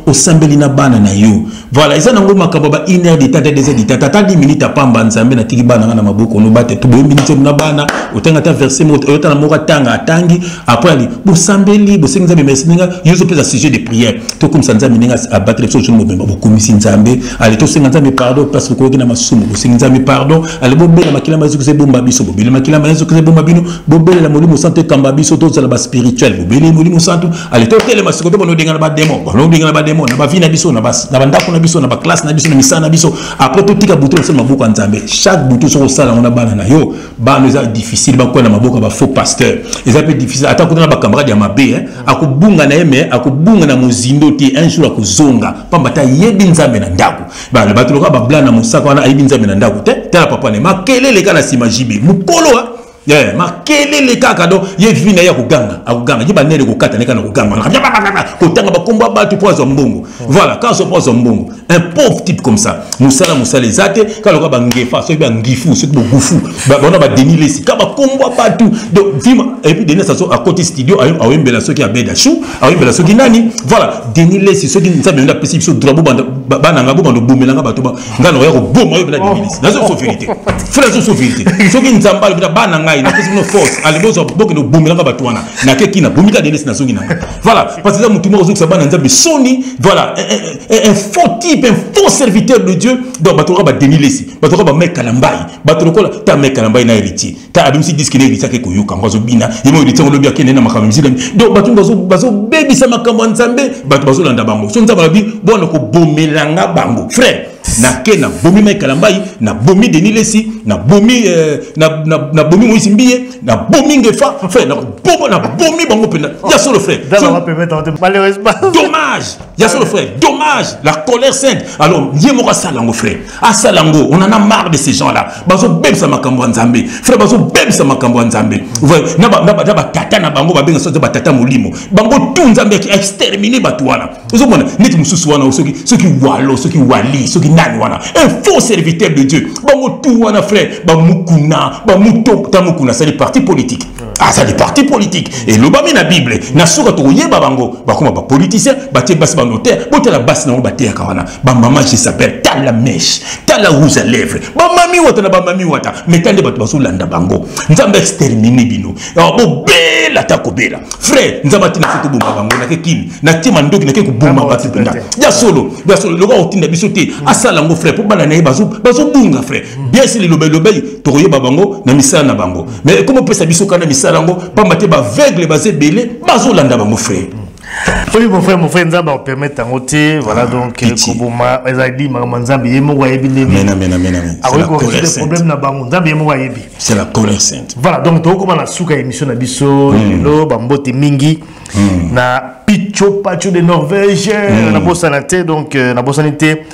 au sambelina banana yo. Voilà, ils ont un une heure d'état, 2 heures d'état. T'as 10 minutes à pas banzambe na tiki banana na maboko, on bat tout 2 minutes na bana. Autant à verser mon autant à mora tanga tangi. Après ali, bu sambeli, bu senga be mesinga, yo so pesa sujet de prière. Tout comme ça nzambe à battre sur le moment, bu komisi nzambe. Allez, tout senga nzambe pardon parce que ko na masumu, bu senga nzambe pardon. Allez, bobela makila mazuku se bomba biso, bobela makila mazuku se bomba bino, bobela la molimo santé kamba biso to za la spirituel, bobela molimo santo. Allez, to tele masiko to bono denga na ba démon, bono denga na ba démon, na ba vina biso na ba ndako na biso na ba classe na biso na misana biso. Après tout tika bouton c'est maboko nzambe. Chaque bouton sur sala on a banana yo, ba nous a difficile ba ko na maboko ba faux pasteur. Les a peu difficile ata ko na ba camarade ya mabe hein, akubunga na yeme, akubunga na mozindo ti un jour akuzonga, pamba ta yebi nzambe na ndako. Ba le batolo ka ba bla na musaka wana ayebi nzambe na ndako te. Tala papa ne makele le kana simajibe. Mukolo yeah, makele le kaka do ye vina ya kuganga akuganga jiba nele kokata ne kana kuganga kotanga bakomba batu pozo mbongo. Voilà, quand on pose mbongo un pauvre type comme ça musala zate quand le ba ngefa so ba ngifu so ba gufu ba on ba denilé si ka ba komba batu donc vima et puis denilé ça à côté studio a wembela so ki abeda chou a wembela so ki nani voilà denilé si so ki nzambe na pesi so drabo bana ngabo bando bomelanga batu ba ngano ya ko boma yo bela denilé na so vérité frère so vérité so ki nzamba le bana ngai na pesi no force alebozo boke no bomelanga batu wana na ke kina bomika denilé na so ki na voilà parce que ça mutumo ko so bana nzambe soni voilà un faux type, un faux serviteur de Dieu. Donc, Batoro va déniler ici. Batoro va mettre Kalambaï. Batoro va ta mettre Kalambaï na héritier. Ta abim si disque héritier que koyo kambazo bina. Il m'a héritier on le bien kene na makamisi. Donc, Batoro bazo baby sa makambo nzambe. Batoro bazo landa bango. Son nzamba bi bon ko bomelanga bango. Frère, na kena bomi mettre Kalambaï, na bomi déniler ici, na bomi na bomi Moïse Mbiye, na bomi ngefa. Frère, na bomi bango pena. Ya sur le frère. Malheureusement. Dommage. Ya sur le frère. Dommage. La colère sainte. Alors, yemora salango frère. À salango, on en a marre de ces gens-là. Bazo bem sa makambo nzambe. Frère bazo bem sa makambo nzambe. Vous voyez, na tata na bango ba benga so ba tata molimo. Bango tout nzambe qui exterminer batwana. Vous voyez, net mususu wana ceux qui walo, ceux qui wali, ceux qui nani wana. Un faux serviteur de Dieu. Bango tout wana frère, ba mukuna, ba muto tamukuna, c'est des partis politiques. Ah, ça des partis politiques. Et le bami na Bible, na soka to yeba bango, ba kuma ba politicien, ba te bas ba notaire, ba te la bas na ba te kawana. Ba maman qui s'appelle Tala Mèche, Tala rouge à lèvres. Ba mami wata na ba mami wata, metande ba to landa bango. Nzamba exterminer bino. Alors bo bela ta ko bela. Frère, nzamba tina foto bomba bango na ke kini. Na tima ndoki na ke ko bomba ba tipenda. Ya solo, le gars otinda bisoté. Asala ngo frère, pour bana na bazo bunga frère. Bien si le lobey to yeba bango na misala na bango. Mais comment peut ça biso kana misala ngo pas mate ba veugle basé belé bazo landa bango frère. Oui, mon frère, Nzamba, on permet de t'envoter. Voilà, donc, Koboma, Ezadi, Nzamba, Yemo, Yebi, c'est la colère sainte. Voilà, donc, comment la souka émission Nabiso, Lelo, Bambote Mingi, na Picho Pacho de Norvège, na Bossanate, donc, na Bossanité,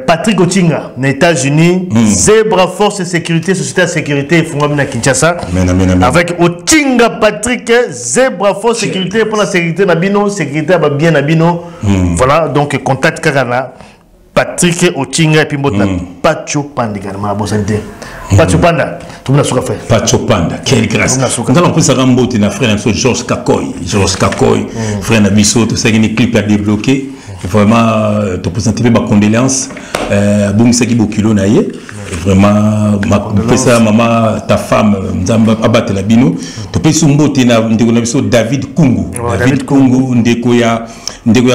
Patrick Otinga, aux États-Unis, Zebra Force et Sécurité, Société de Sécurité, Fungami na Kinshasa, avec Otinga Patrick, Zebra Force Sécurité pour la sécurité Nabino, sécurité bien Nabino. Voilà, donc contact Karana Patrick Ochinga et puis Pacho Panda également à Bossanté. Pacho Panda, tout le monde a souka fait. Pacho Panda, quelle grâce. Nous allons plus à Rambote, na frère Georges Kakoy. Georges Kakoy, frère Nabiso, tout ça, il y a des clips à débloquer. Vraiment, tu présentes ma condoléance. Boum Saki Bokilo Naye. Vraiment, ma maman, ta femme, Abate Labino. Tu peux sumbote na David Kungu. David Kungu, Ndekoya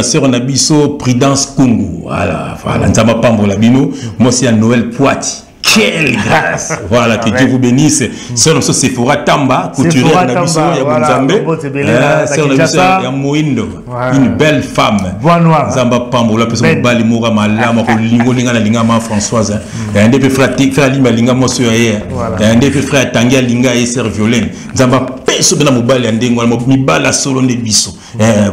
sœur Nabiso, Prudence Kungu. Voilà, Nzamba Pambo Labino. Moi, c'est à Noël Poiti. Quelle grâce! Voilà, que Dieu vous bénisse. C'est notre Sephora Tamba, couturière Nabiso, Yabunzambe. C'est notre Moindo, une belle femme. Zamba Pambo, la personne Bali Moura Malama, Lingo Linga Linga Françoise. Un des frères Lima Linga Mosso Ayer. Un des frères Tangia Linga et Ser Violaine. Zamba Peso de la Mobile and Dengo, Mibala Solo de Bisso.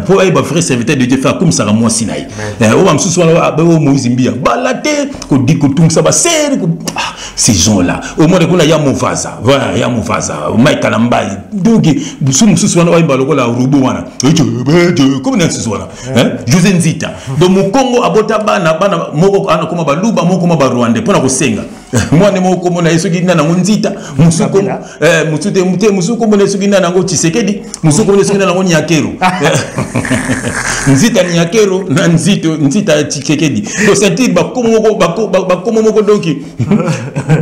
Pour aller frère serviteur de Dieu faire comme ça, moi Sinaï. On me soussoit à Mozimbia. Balate, Kodikotum Saba, ces gens-là, au moins, il y a mon vaza. Voilà, il y a mon vaza. Mike Kalambaï. Donc, vous sommes sous la Rubo. Comment est-ce que José Nzita. Donc, mon Congo, Abota Bana, Moko, Anakoma Baluba, Mokoma Rwanda, pour la Senga. Moi, je suis comme je suis dans Nzita. Musuko, Musuko, je suis dans Tshisekedi. Musuko, je suis dans Nyakero. Nzita Nyakero, Nzita Tshisekedi. Donc, c'est-à-dire, Bakomo Doki.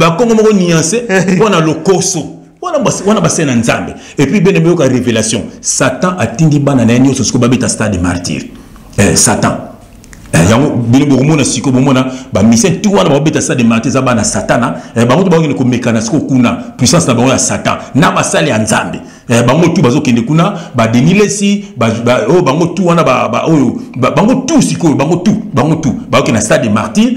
Bakomo Moko Niancé, on a le Koso. On a basé dans Nzambe. Et puis, bien aimé, révélation. Satan a tindi banane sur ce que Babita stade de martyr. Satan. Yango bino bomona siko bomona ba mission tout wana ba beta ça de martyr za bana satana ba moto ba ngene ko mekana siko kuna puissance na ba ya satan na ba sale ya Nzambe bango tout bazo kende kuna ba denile si ba bango tout wana bango tout siko bango tout ba okena stade de martyr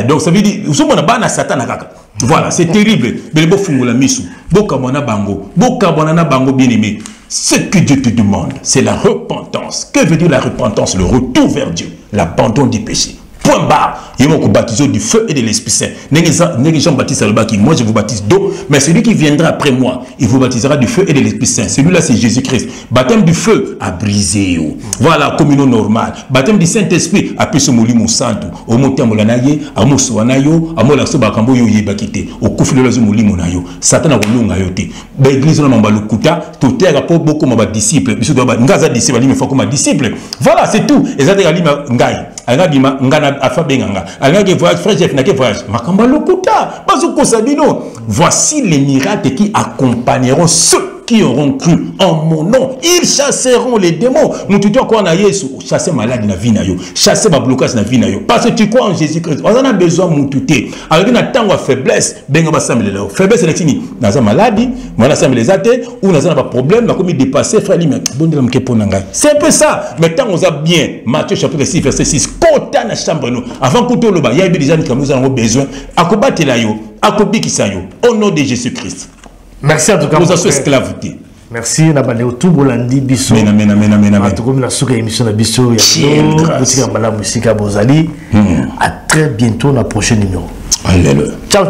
donc ça veut dire usomona bana satana kaka. Voilà, c'est terrible. Belebo fungola misu. Boka bona bango bien aimé. Ce que Dieu te demande, c'est la repentance. Que veut dire la repentance? Le retour vers Dieu, l'abandon du péché. Point barre. Ils vont baptiser du feu et de l'Esprit Saint. Jean-Baptiste Alobaki, moi je vous baptise d'eau, mais celui qui viendra après moi, il vous baptisera du feu et de l'Esprit Saint. Celui-là, c'est Jésus-Christ. Baptême du feu à briser. Voilà, communion normale. Baptême du Saint-Esprit à Pesomoli Monsanto. Au Monté Molanaye, à Mosouanayo, à Molasso Bakambo Yebakite, au Koufle Lazumoli Monayo. Satan a voulu ngayote. L'église n'a pas le kuta, tout est rapport beaucoup de disciples. Monsieur Doba, Ngaza disciple, il faut comme disciple. Voilà, c'est tout. Et ça, c'est Ngai. Alagima, Ngana, Afabenganga. Alagima, voyage, frère, Jeff, n'a que voyage. Makamba Lokuta. Bazuko Sabino. Voici les miracles qui accompagneront ceux qui auront cru en mon nom. Ils chasseront les démons. Nous te disons quoi, chasser malade na vie na yo, chasser ma blocage na vie na yo. Parce que tu crois en Jésus-Christ. On en a besoin de moututer. Alors qu'il y a tant de faiblesse, ben on va s'amener là. Faiblesse c'est l'exini. Dans une maladie, on a s'amener les athées ou dans un problème, on a commis dépasser frère lui mais bon de l'homme qui pour nanga. C'est un peu ça. Mais tant on a bien Matthieu chapitre 6 verset 6. Kota na chambre nous. Avant que tout le bas, il y a des gens qui nous avons besoin. Akobatela la yo, akobiki sa yo. Au nom de Jésus-Christ. Merci en tout cas. Nous avons esclaveté. Merci Nabale tout bolandi biso. Mena. Tout comme la souka émission na biso ya Boutika Mbala Musika Bozali. À très bientôt dans la prochaine numéro. Alléluia. Ciao.